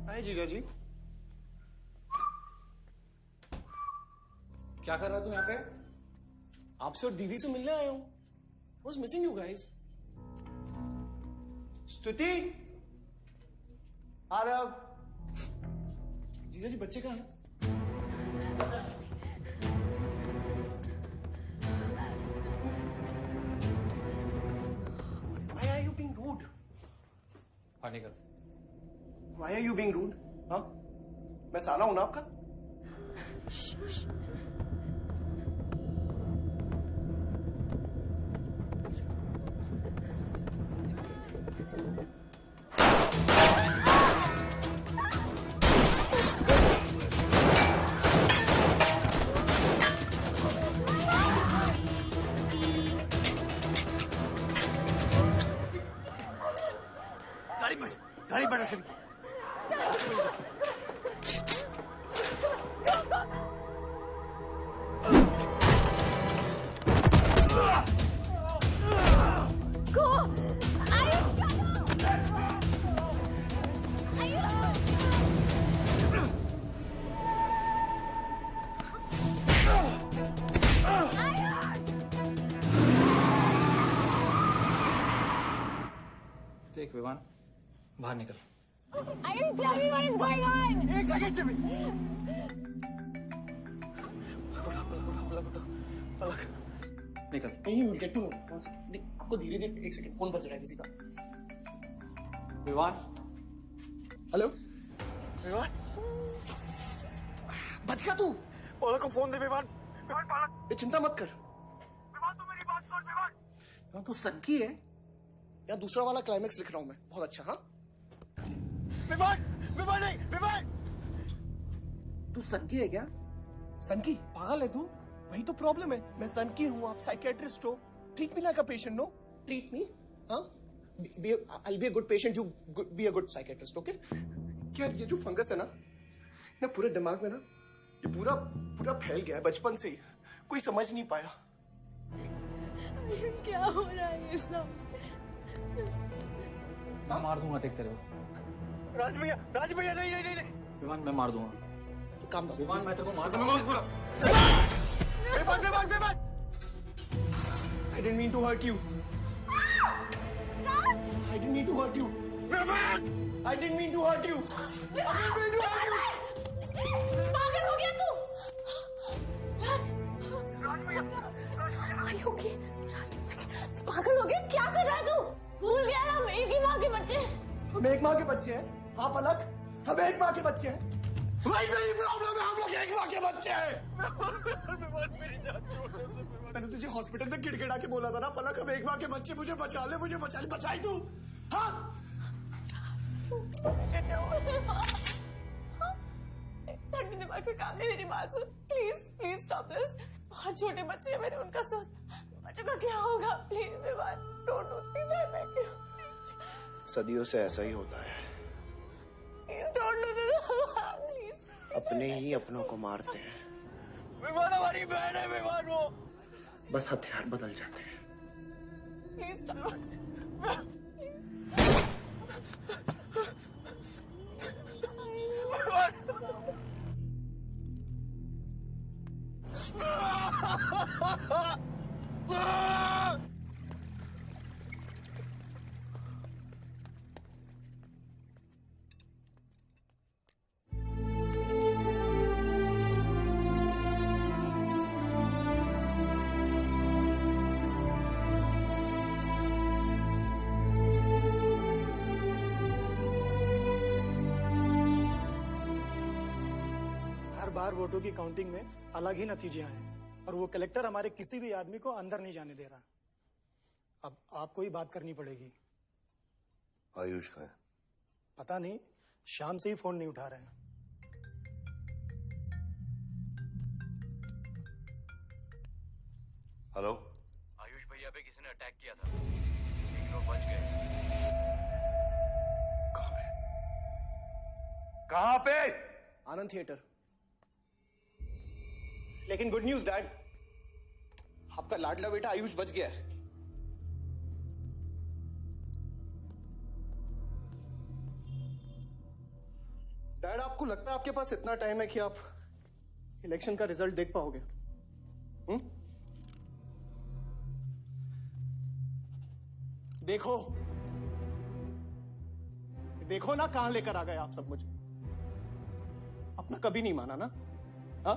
[SPEAKER 19] हाय जीजा जी।
[SPEAKER 5] क्या कर रहा तुम यहाँ पे?
[SPEAKER 19] आपसे और दीदी से मिलने आया हूं। What's missing you guys? स्तुति, आरव, जीजा जी बच्चे कहाँ हैं? Why are you being rude?
[SPEAKER 5] पानी कर।
[SPEAKER 19] Why are you being rude? हाँ? मैं साला हूं ना आपका?
[SPEAKER 7] देख विवान, बाहर निकल।
[SPEAKER 8] Ayush, tell me what is going on.
[SPEAKER 13] एक सेकंड से भी।
[SPEAKER 7] निकल।
[SPEAKER 13] नहीं, we'll get to know. आपको धीरे-धीरे एक सेकंड फोन बज रहा है किसी का।
[SPEAKER 7] विवान।
[SPEAKER 13] हेलो। विवान। बच गया तू? पलक को फोन दे विवान। विवान पलक। ये चिंता मत कर।
[SPEAKER 8] विवान तू मेरी बात सुन विवान।
[SPEAKER 13] तू सनकी है? या दूसरा वाला क्लाइमेक्स लिख रहा हूं मैं। बहुत अच्छा, हाँ? विवान! विवान नहीं! विवान!
[SPEAKER 7] तू सनकी है क्या?
[SPEAKER 13] सनकी? पागल है तू? वही तो प्रॉब्लम है। मैं सनकी हूँ, आप साइकेट्रिस्ट हो। Treat me like a patient, no? Treat me, हाँ? I'll be a good patient, you be a good psychiatrist, okay? क्या ये जो फंगस है ना पूरे दिमाग में ना, ये पूरा फैल गया है बचपन से ही। कोई समझ नहीं पाया।
[SPEAKER 8] क्या हो रहा है ये सब?
[SPEAKER 7] मैं मार दूंगा देख तेरे को।
[SPEAKER 13] राज भैया नहीं।
[SPEAKER 7] विवान मैं मार दूंगा।
[SPEAKER 13] काम दो।
[SPEAKER 7] विवान मैं तेरे को मार दूंगा।
[SPEAKER 13] Vivaan! I didn't mean to hurt you. I didn't mean to hurt you. I didn't mean to hurt you.
[SPEAKER 8] पागल हो गया तू? राज भैया। Are you okay? तू पागल हो गया? क्या कर रहा है तू? भूल गया ना हम एक ही माँ के बच्चे।
[SPEAKER 13] हम एक माँ के बच्चे हैं? हाँ पलक, हम एक माँ के बच्चे हैं। वही मेरी प्रॉब्लम है, हम लोग एक माँ के बच्चे हैं। मेरी जान छोड़ दे। मैंने तुझे हॉस्पिटल में गिड़गिड़ा के बोला था ना पलक, हम एक माँ के बच्चे, मुझे बचा ले, बचाई तू। हाँ?
[SPEAKER 15] ठंडी दिमाग से काम नहीं, मेरी बात सुन प्लीज स्टॉप दिस। बहुत छोटे बच्चे हैं मेरे, उनका सोच बच्चों का क्या होगा। Please Vivaan, don't do this, I beg you.
[SPEAKER 19] सदियों से ऐसा ही होता है,
[SPEAKER 15] please don't do this please.
[SPEAKER 19] अपने ही अपनों को मारते हैं।
[SPEAKER 13] विवान हमारी बहन है, विवान वो।
[SPEAKER 19] बस हथियार बदल जाते हैं।
[SPEAKER 15] Please stop.
[SPEAKER 10] बार वोटों की काउंटिंग में अलग ही नतीजे आए हैं और वो कलेक्टर हमारे किसी भी आदमी को अंदर नहीं जाने दे रहा। अब आपको ही बात करनी पड़ेगी।
[SPEAKER 14] आयुष का है?
[SPEAKER 10] पता नहीं, शाम से ही फोन नहीं उठा रहे हैं।
[SPEAKER 14] हेलो,
[SPEAKER 20] आयुष भैया पे किसी ने अटैक किया था, लेकिन वो बच गए।
[SPEAKER 14] कहां पे?
[SPEAKER 13] आनंद थिएटर। लेकिन गुड न्यूज डैड, आपका लाडला बेटा आयुष बच गया है। डैड, आपको लगता है आपके पास इतना टाइम है कि आप इलेक्शन का रिजल्ट देख पाओगे? देखो ना कहां लेकर आ गए आप सब मुझे। अपना कभी नहीं माना ना? हाँ?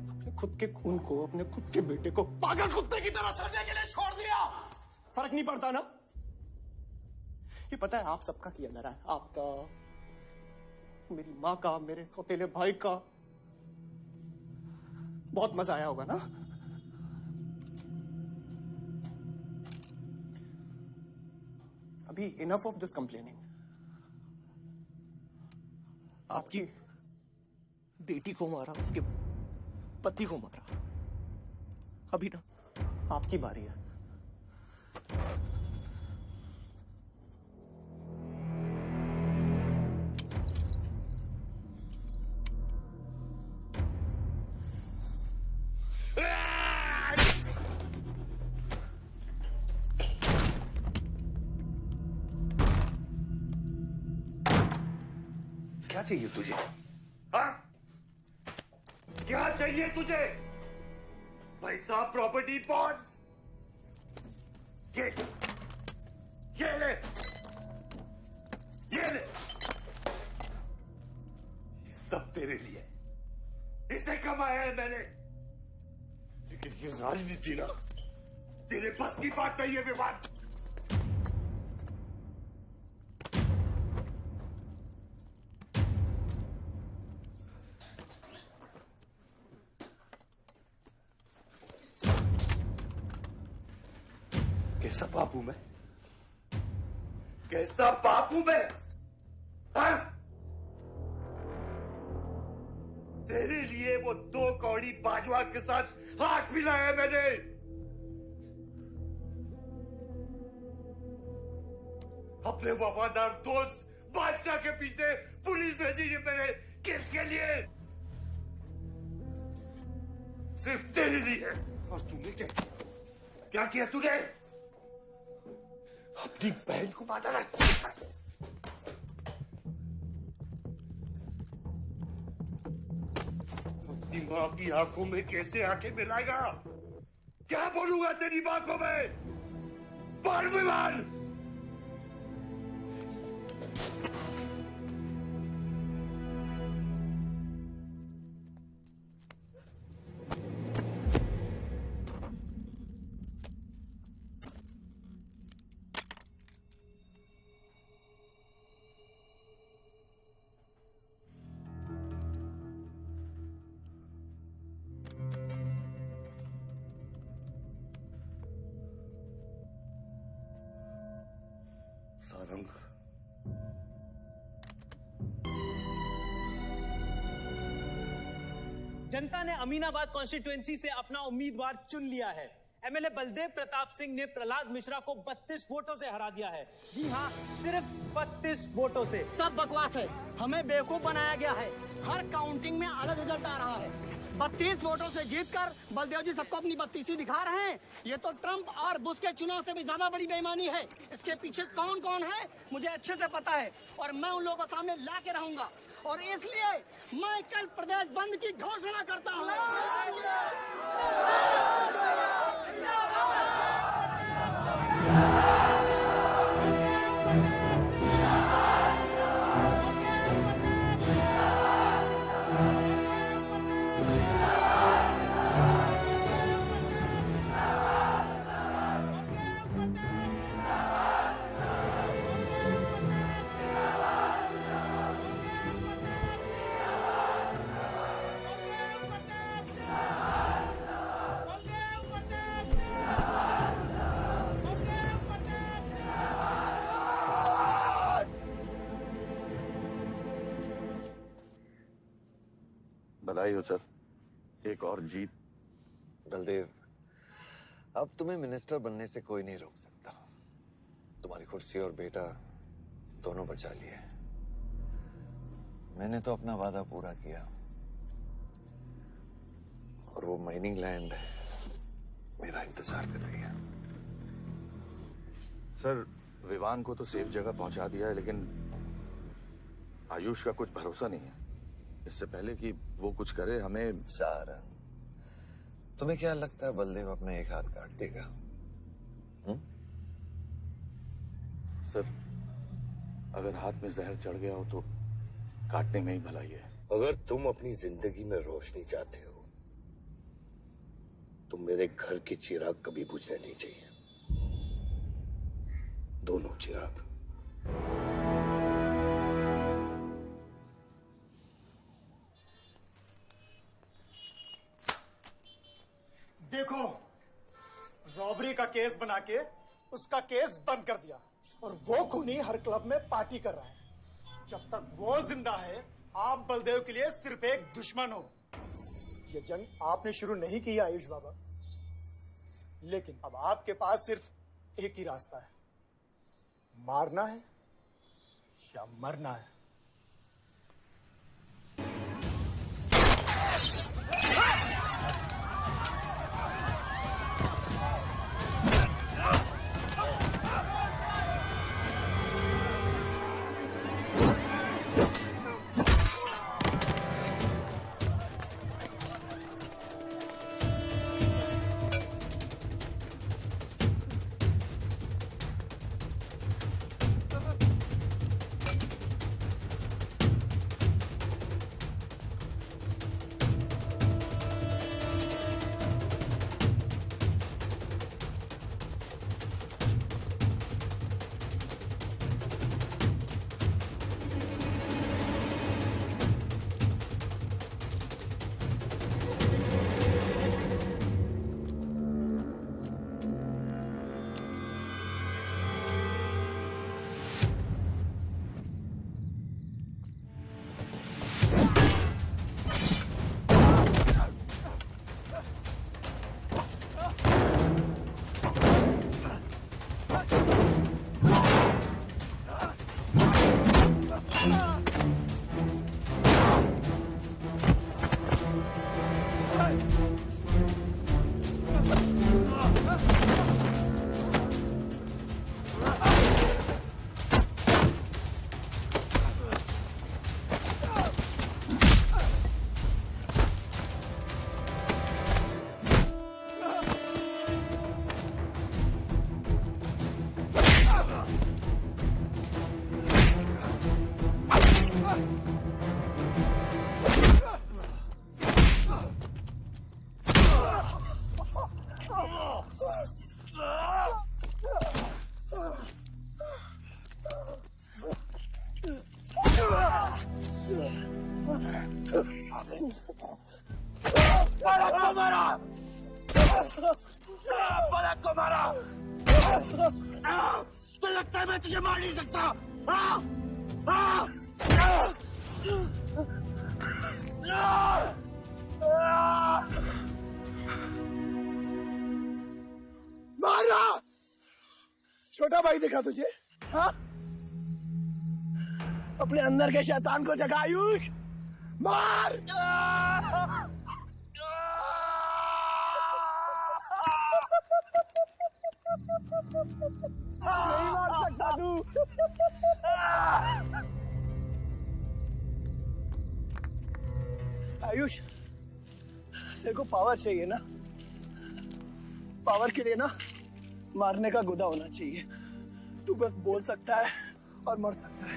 [SPEAKER 13] अपने खुद के खून को, अपने खुद के बेटे को पागल कुत्ते की तरह सड़ने के लिए छोड़ दिया। फर्क नहीं पड़ता ना? ये पता है आप सबका किया धरा है, आपका, मेरी माँ का, मेरे सौतेले भाई का। बहुत मजा आया होगा ना? अभी इनफ ऑफ दिस कंप्लेनिंग। आपकी बेटी को मारा, उसके पति को मारा, अभी ना आपकी बारी है।
[SPEAKER 14] क्या चाहिए तुझे? हाँ? क्या चाहिए तुझे? पैसा, प्रॉपर्टी, बॉन्ड्स? ये ले, ये ले। ये सब तेरे लिए, इसे कमाया है मैंने। लेकिन ये राजनीति ना, तेरे बस की बात नहीं है विवान। कैसा बाप हूं मैं? कैसा बाप हूं मैं? हाँ? तेरे लिए वो 2 कौड़ी बाजवा के साथ हाथ मिलाया मैंने। अपने वफादार दोस्त बादशाह के पीछे पुलिस भेजी है मैंने। किसके लिए? सिर्फ तेरे लिए। और तूने क्या किया तूने? अपनी बहन को मारा। अपनी मां की आंखों में कैसे आंखें मिलाएगा? क्या बोलूंगा तेरी मां को मैं? बोल विमान। सारंग,
[SPEAKER 3] जनता ने अमीनाबाद कॉन्स्टिट्यूएंसी से अपना उम्मीदवार चुन लिया है। एमएलए बलदेव प्रताप सिंह ने प्रहलाद मिश्रा को 32 वोटों से हरा दिया है। जी हाँ, सिर्फ 32 वोटों से।
[SPEAKER 13] सब बकवास है, हमें बेवकूफ बनाया गया है। हर काउंटिंग में अलग रिजल्ट आ रहा है। 32 वोटों से जीतकर बलदेव जी सबको अपनी बत्तीसी दिखा रहे हैं। ये तो ट्रंप और बुश के चुनाव से भी ज्यादा बड़ी बेईमानी है। इसके पीछे कौन कौन है मुझे अच्छे से पता है और मैं उन लोगों को सामने ला के रहूंगा। और इसलिए मैं कल प्रदेश बंद की घोषणा करता हूँ।
[SPEAKER 21] बधाई हो सर, एक और जीत।
[SPEAKER 16] बलदेव, अब तुम्हें मिनिस्टर बनने से कोई नहीं रोक सकता। तुम्हारी कुर्सी और बेटा दोनों बचा लिए। मैंने तो अपना वादा पूरा किया और वो माइनिंग लैंड मेरा इंतजार कर रही है।
[SPEAKER 21] सर, विवान को तो सेफ जगह पहुंचा दिया है, लेकिन आयुष का कुछ भरोसा नहीं है। इससे पहले कि वो कुछ करे हमें।
[SPEAKER 16] सारंग, तुम्हें क्या लगता है बलदेव अपना एक हाथ काट देगा?
[SPEAKER 21] सर, अगर हाथ में जहर चढ़ गया हो तो काटने में ही भलाई है।
[SPEAKER 14] अगर तुम अपनी जिंदगी में रोशनी चाहते हो तो मेरे घर के चिराग कभी बुझने नहीं चाहिए। दोनों चिराग।
[SPEAKER 10] देखो, रॉबरी का केस बना के उसका केस बंद कर दिया और वो खूनी हर क्लब में पार्टी कर रहा है। जब तक वो जिंदा है, आप बलदेव के लिए सिर्फ एक दुश्मन हो। ये जंग आपने शुरू नहीं की आयुष बाबा, लेकिन अब आपके पास सिर्फ एक ही रास्ता है, मारना है या मरना है।
[SPEAKER 13] पलक को मारा, पलक को मारा। तो लगता है मैं तुझे मार नहीं सकता। मारा। छोटा भाई दिखा तुझे? हाँ? अपने अंदर के शैतान को जगा आयुष, मार। नहीं मार सकता तू। आयुष, तेरे को पावर चाहिए ना? पावर के लिए ना मारने का गुदा होना चाहिए। तू बस बोल सकता है और मर सकता है।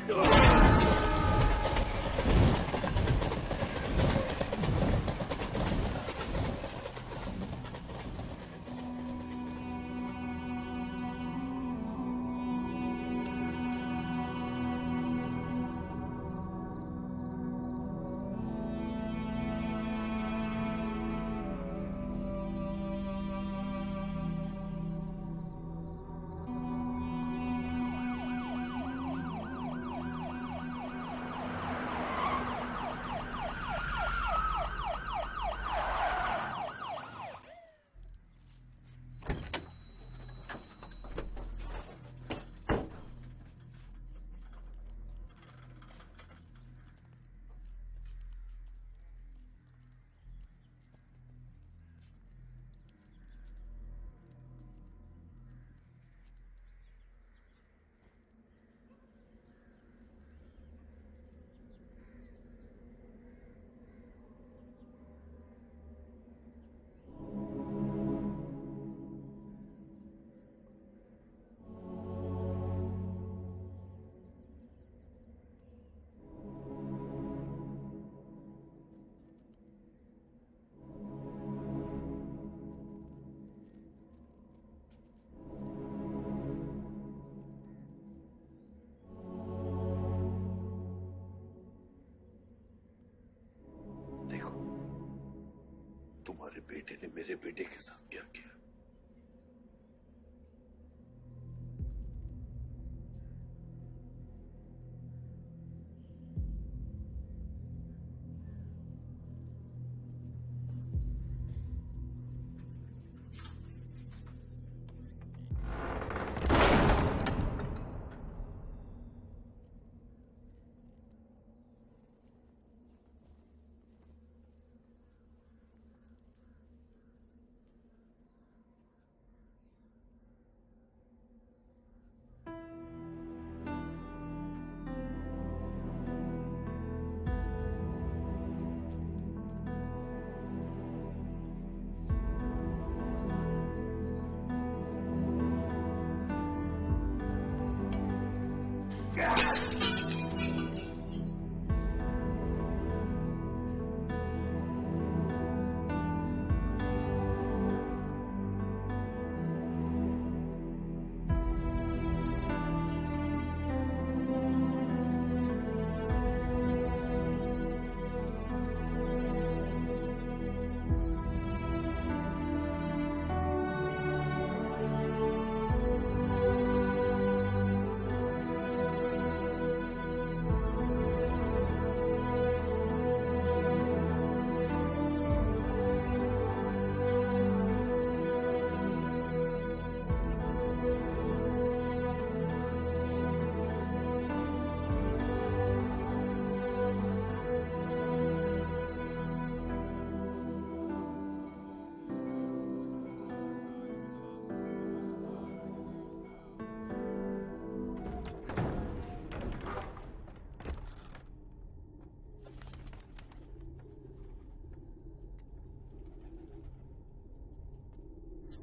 [SPEAKER 14] तुम्हारे बेटे ने मेरे बेटे के साथ क्या किया?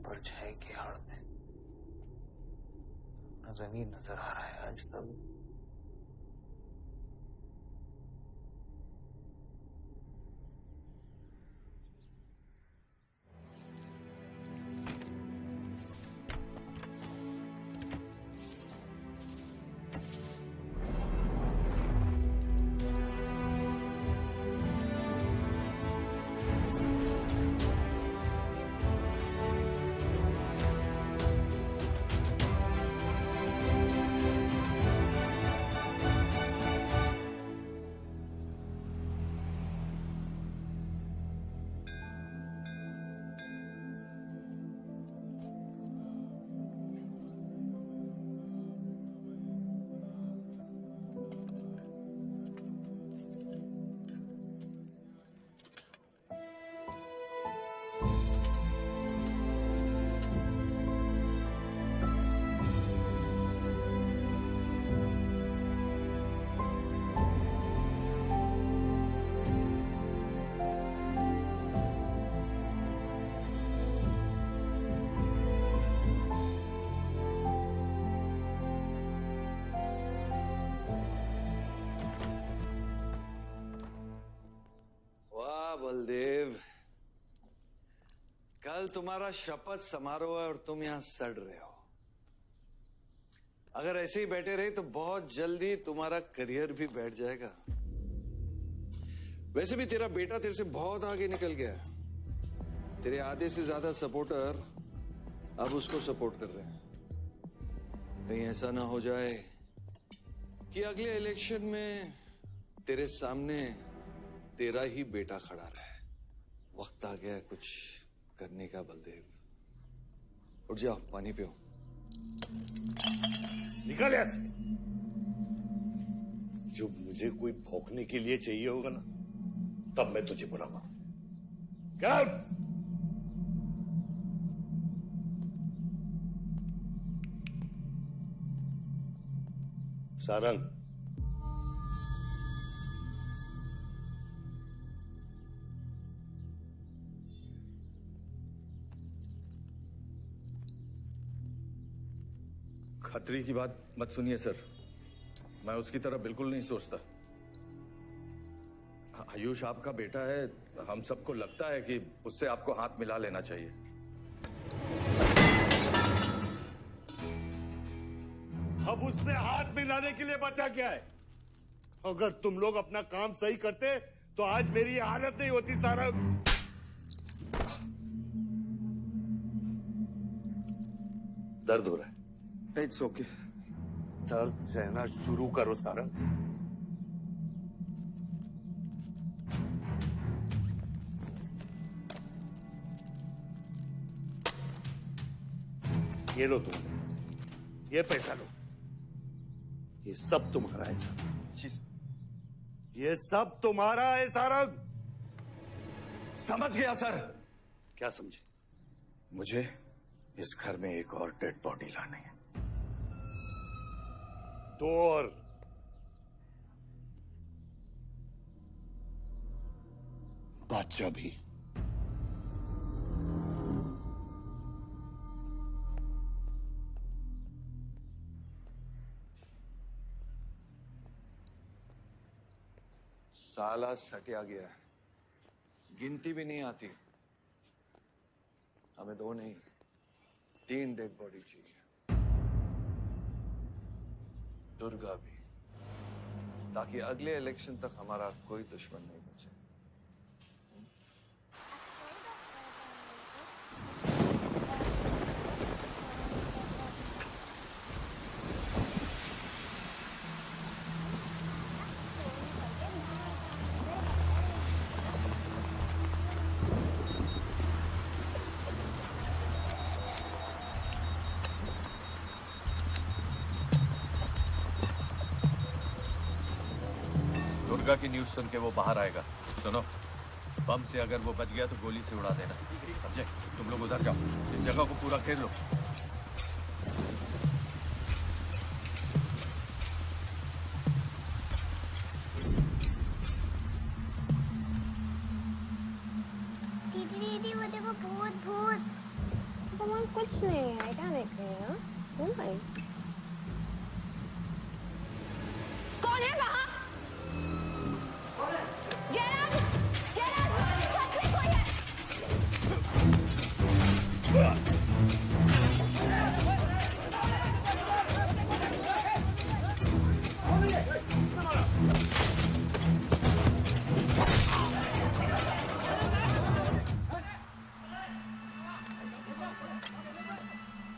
[SPEAKER 4] परछाई की आड़ में न जमीन नजर आ रहा है आज तक।
[SPEAKER 16] बलदेव, कल तुम्हारा शपथ समारोह है और तुम यहां सड़ रहे हो। अगर ऐसे ही बैठे रहे तो बहुत जल्दी तुम्हारा करियर भी बैठ जाएगा। वैसे भी तेरा बेटा तेरे से बहुत आगे निकल गया है। तेरे आधे से ज्यादा सपोर्टर अब उसको सपोर्ट कर रहे हैं। कहीं ऐसा ना हो जाए कि अगले इलेक्शन में तेरे सामने तेरा ही बेटा खड़ा रहे। वक्त आ गया कुछ करने का बलदेव। उठ जाओ, पानी पियो।
[SPEAKER 14] निकल यहाँ से। जब मुझे कोई भौंकने के लिए चाहिए होगा ना, तब मैं तुझे बुलाऊंगा। क्या? सारंग,
[SPEAKER 21] खतरी की बात मत सुनिए सर, मैं उसकी तरह बिल्कुल नहीं सोचता। आयुष आपका बेटा है, हम सबको लगता है कि उससे आपको हाथ मिला लेना चाहिए।
[SPEAKER 14] अब उससे हाथ मिलाने के लिए बचा क्या है? अगर तुम लोग अपना काम सही करते तो आज मेरी ये हालत नहीं होती। सारंग, दर्द हो रहा है?
[SPEAKER 21] It's okay.
[SPEAKER 14] दर्द सहना शुरू करो सारंग। ये लो तुम, ये पैसा लो। ये सब तुम्हारा है सारंग। ये सब तुम्हारा है सारंग।
[SPEAKER 21] समझ गया सर।
[SPEAKER 14] क्या समझे?
[SPEAKER 21] मुझे इस घर में एक और डेड बॉडी लानी है।
[SPEAKER 14] तो और बादशाह भी।
[SPEAKER 16] साला सटिया गया है, गिनती भी नहीं आती। हमें 2 नहीं 3 डेड बॉडी चाहिए। दुर्गा भी, ताकि अगले इलेक्शन तक हमारा कोई दुश्मन नहीं बचे।
[SPEAKER 21] दुर्गा की न्यूज़ सुन के वो बाहर आएगा। सुनो, बम से अगर वो बच गया तो गोली से उड़ा देना, समझे? तुम लोग उधर जाओ, इस जगह को पूरा घेर लो।
[SPEAKER 6] दीदी वो देखो, भूत भूत। मम्मा कुछ नहीं है, क्या देख रही है? ओ भाई, कौन है वहाँ?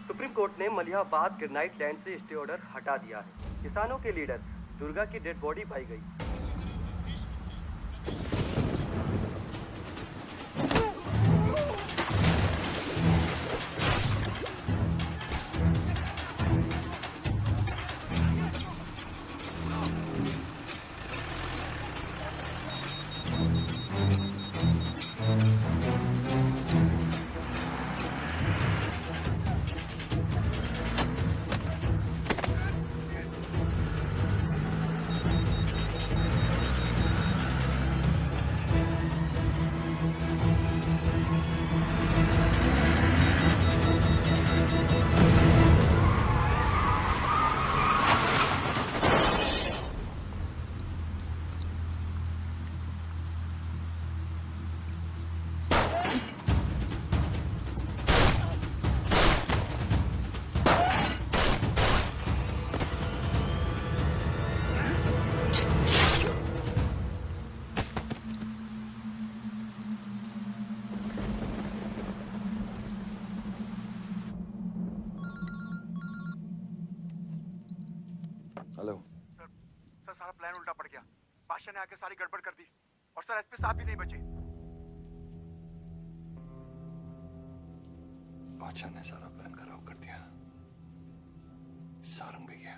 [SPEAKER 11] सुप्रीम कोर्ट ने मलिहाबाद ग्रेनाइट लैंड से स्टे ऑर्डर हटा दिया है। किसानों के लीडर दुर्गा की डेड बॉडी पाई गई।
[SPEAKER 5] ने आके सारी गड़बड़ कर दी और सर एसपी साहब भी नहीं बचे।
[SPEAKER 16] बादशाह ने सारा प्लान खराब कर दिया। सारंग भी गया।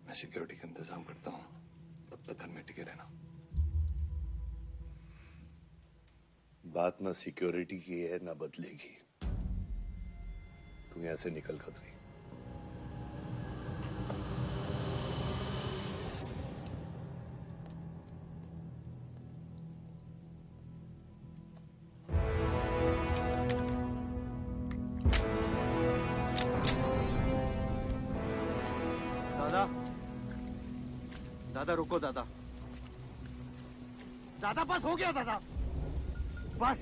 [SPEAKER 16] मैं सिक्योरिटी का इंतजाम करता हूँ, तब तक घर में टिके रहना।
[SPEAKER 14] बात ना सिक्योरिटी की है ना बदलेगी। तू यहां से निकल खतरी।
[SPEAKER 10] दादा रुको दादा। दादा बस हो गया दादा, बस।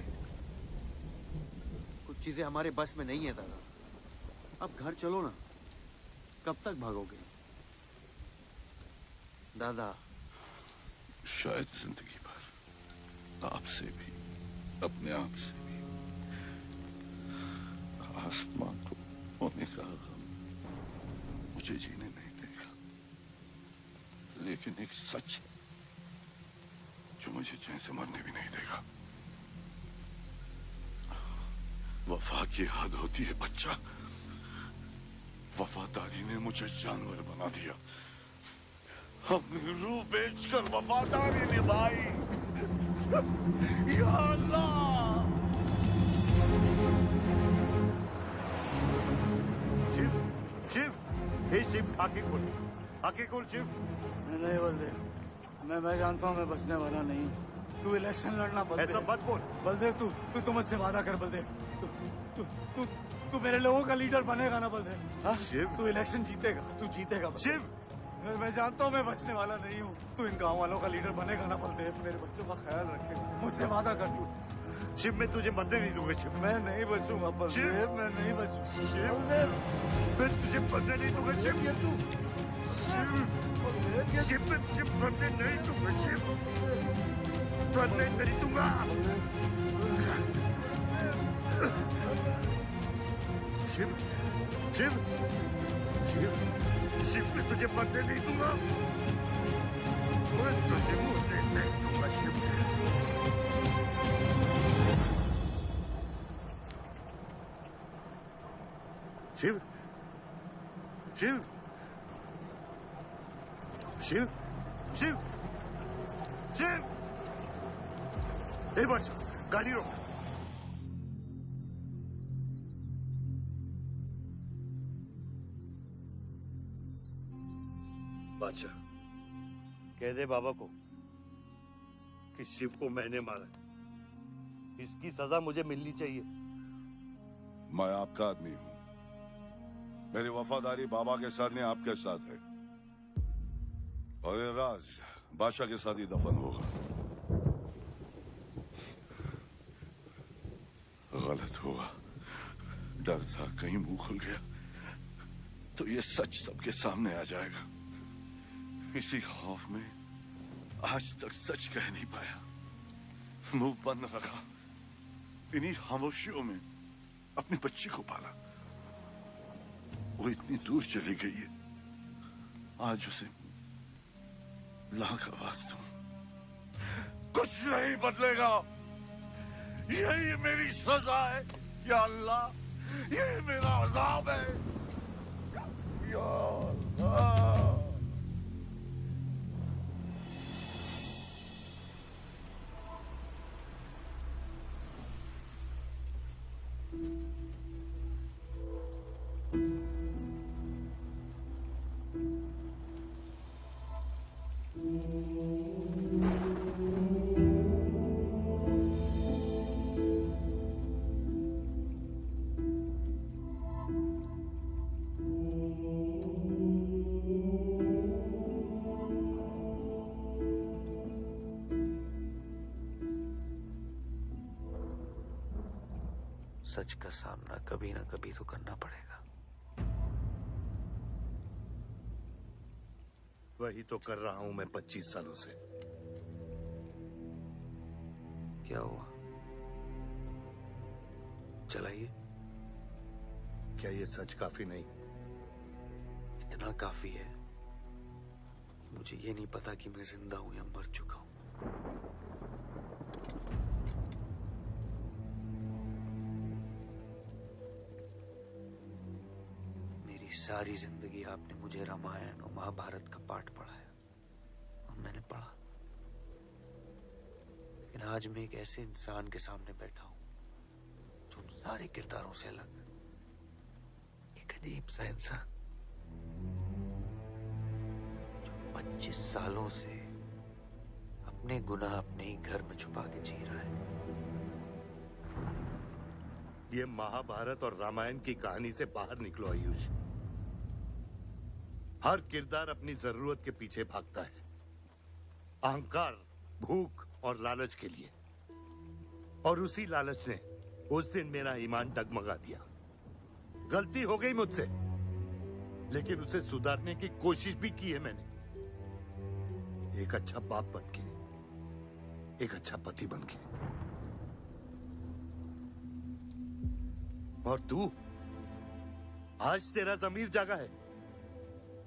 [SPEAKER 10] कुछ चीजें हमारे बस में नहीं है दादा। अब घर चलो ना, कब तक भागोगे दादा?
[SPEAKER 21] शायद जिंदगी भर आपसे भी, अपने आप से भी। आसमान को होने का गम मुझे जीने नहीं देगा, लेकिन एक सच जो मुझे चैन से मरने भी नहीं देगा। वफा की हद होती है बच्चा। वफादारी ने मुझे जानवर बना दिया। हमने रूह बेचकर वफादारी निभाई। या अल्लाह।
[SPEAKER 14] शिव, शिव, हे शिव, आंखें खोल, आंखें खोल शिव।
[SPEAKER 10] नहीं बलदेव, मैं जानता हूँ मैं बचने वाला नहीं हूँ। तू इलेक्शन लड़ना बलदेव।
[SPEAKER 14] ऐसा मत बोल
[SPEAKER 10] बलदेव। तू मुझसे वादा कर बलदेव। तू मेरे लोगों का लीडर बनेगा ना बलदेव?
[SPEAKER 14] शिव,
[SPEAKER 10] तू इलेक्शन जीतेगा, तू जीतेगा
[SPEAKER 14] शिव।
[SPEAKER 10] मैं जानता हूँ मैं बचने वाला नहीं हूँ। तू इन गाँव वालों का लीडर बनेगा ना बलदेव? मेरे बच्चों का ख्याल रखेगा, मुझसे वादा कर तू।
[SPEAKER 14] शिव, मैं तुझे मरने नहीं दूंगा शिव।
[SPEAKER 10] मैं नहीं बचूंगा बलदेव, मैं नहीं बचूंगा
[SPEAKER 14] शिव। मैं तुझे मरने नहीं दूंगा शिव। शिव, मैं तुझे मरने नहीं दूंगा शिव। मरने नहीं दूंगा। शिव, शिव, शिव, शिव, मैं तुझे मरने नहीं दूंगा। मैं तुझे मरने नहीं दूंगा शिव। शिव, शिव, शिव, शिव, शिव। ए बच्चा, गाड़ी रोक। बादशाह, कह दे बाबा को कि शिव को मैंने मारा। इसकी सजा मुझे मिलनी चाहिए।
[SPEAKER 21] मैं आपका आदमी हूं। मेरी वफादारी बाबा के साथ नहीं, आपके साथ है। और ये राज बादशाह के साथ ही दफन होगा। गलत हुआ, डर था कहीं मुंह खुल गया तो ये सच सबके सामने आ जाएगा। इसी खौफ में आज तक सच कह नहीं पाया, मुंह बंद रखा। इन्हीं खामोशियों में अपनी बच्ची को पाला। वो इतनी दूर चली गई है, आज उसे लाख आवाज दूं, कुछ नहीं बदलेगा। यही मेरी सजा है या अल्लाह, यही मेरा अज़ाब है या अल्लाह।
[SPEAKER 4] सच का सामना कभी ना कभी तो करना पड़ेगा।
[SPEAKER 14] वही तो कर रहा हूं मैं 25 सालों से।
[SPEAKER 4] क्या हुआ? चलाइए।
[SPEAKER 14] क्या ये सच काफी नहीं?
[SPEAKER 4] इतना काफी है।
[SPEAKER 1] मुझे ये नहीं पता कि मैं जिंदा हूं या मर चुका हूं। मेरी सारी जिंदगी आपने मुझे रामायण और महाभारत का पाठ पढ़ाया और मैंने पढ़ा, लेकिन आज मैं एक ऐसे इंसान के सामने बैठा हूं जो उन सारे किरदारों से अलग, एक अजीब सा इंसान जो 25 सालों से अपने गुनाह अपने ही घर में छुपा के जी रहा है।
[SPEAKER 14] ये महाभारत और रामायण की कहानी से बाहर निकलो आयुष। हर किरदार अपनी जरूरत के पीछे भागता है, अहंकार, भूख और लालच के लिए, और उसी लालच ने उस दिन मेरा ईमान डगमगा दिया। गलती हो गई मुझसे, लेकिन उसे सुधारने की कोशिश भी की है मैंने। एक अच्छा बाप बन के, एक अच्छा पति बन के। और तू, आज तेरा ज़मीर जागा है।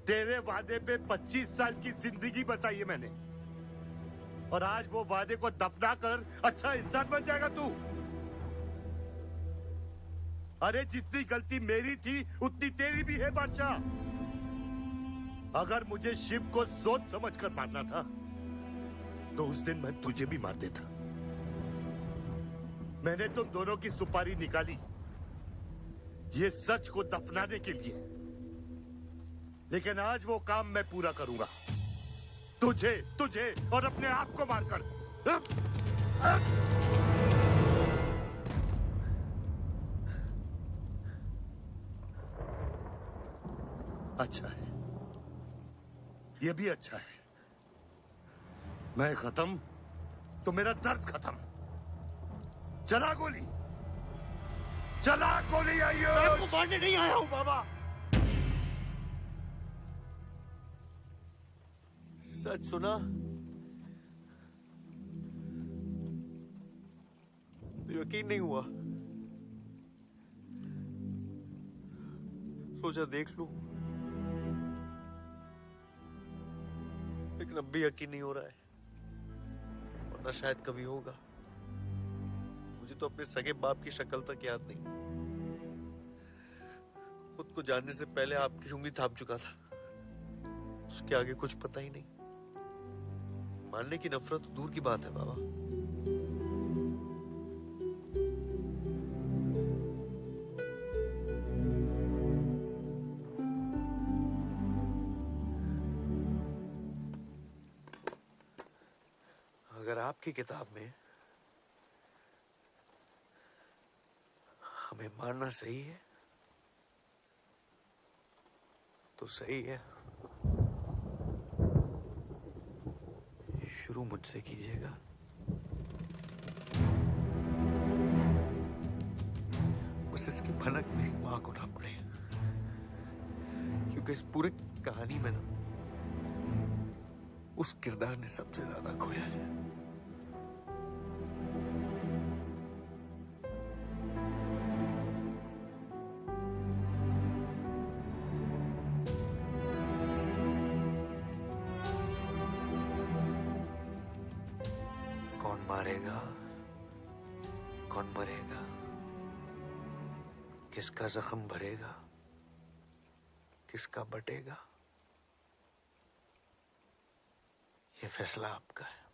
[SPEAKER 14] तेरे वादे पे 25 साल की जिंदगी बचाई है मैंने, और आज वो वादे को दफना कर अच्छा इंसान बन जाएगा तू। अरे जितनी गलती मेरी थी उतनी तेरी भी है बादशाह। अगर मुझे शिव को सोच समझकर मारना था तो उस दिन मैं तुझे भी मार देता। मैंने तुम दोनों की सुपारी निकाली ये सच को दफनाने के लिए, लेकिन आज वो काम मैं पूरा करूंगा, तुझे तुझे और अपने आप को मारकर। अच्छा है, ये भी अच्छा है। मैं खत्म तो मेरा दर्द खत्म। चला गोली, चला गोली। आइयो, मैं आपको मारने नहीं आया हूं बाबा।
[SPEAKER 1] सच सुना तो यकीन नहीं हुआ, सोचा देख लूं, लेकिन अब भी यकीन नहीं हो रहा है, वरना शायद कभी होगा। मुझे तो अपने सगे बाप की शक्ल तक याद नहीं। खुद को जानने से पहले आपकी उंगली थाम चुका था, उसके आगे कुछ पता ही नहीं। मानने की नफरत तो दूर की बात है बाबा। अगर आपकी किताब में हमें मारना सही है तो सही है। शुरू मुझसे कीजिएगा। बस इसकी भनक मेरी मां को ना पड़े, क्योंकि इस पूरी कहानी में ना उस किरदार ने सबसे ज्यादा खोया है। कौन मारेगा, कौन मरेगा, किसका जख्म भरेगा, किसका बटेगा, ये फैसला आपका है।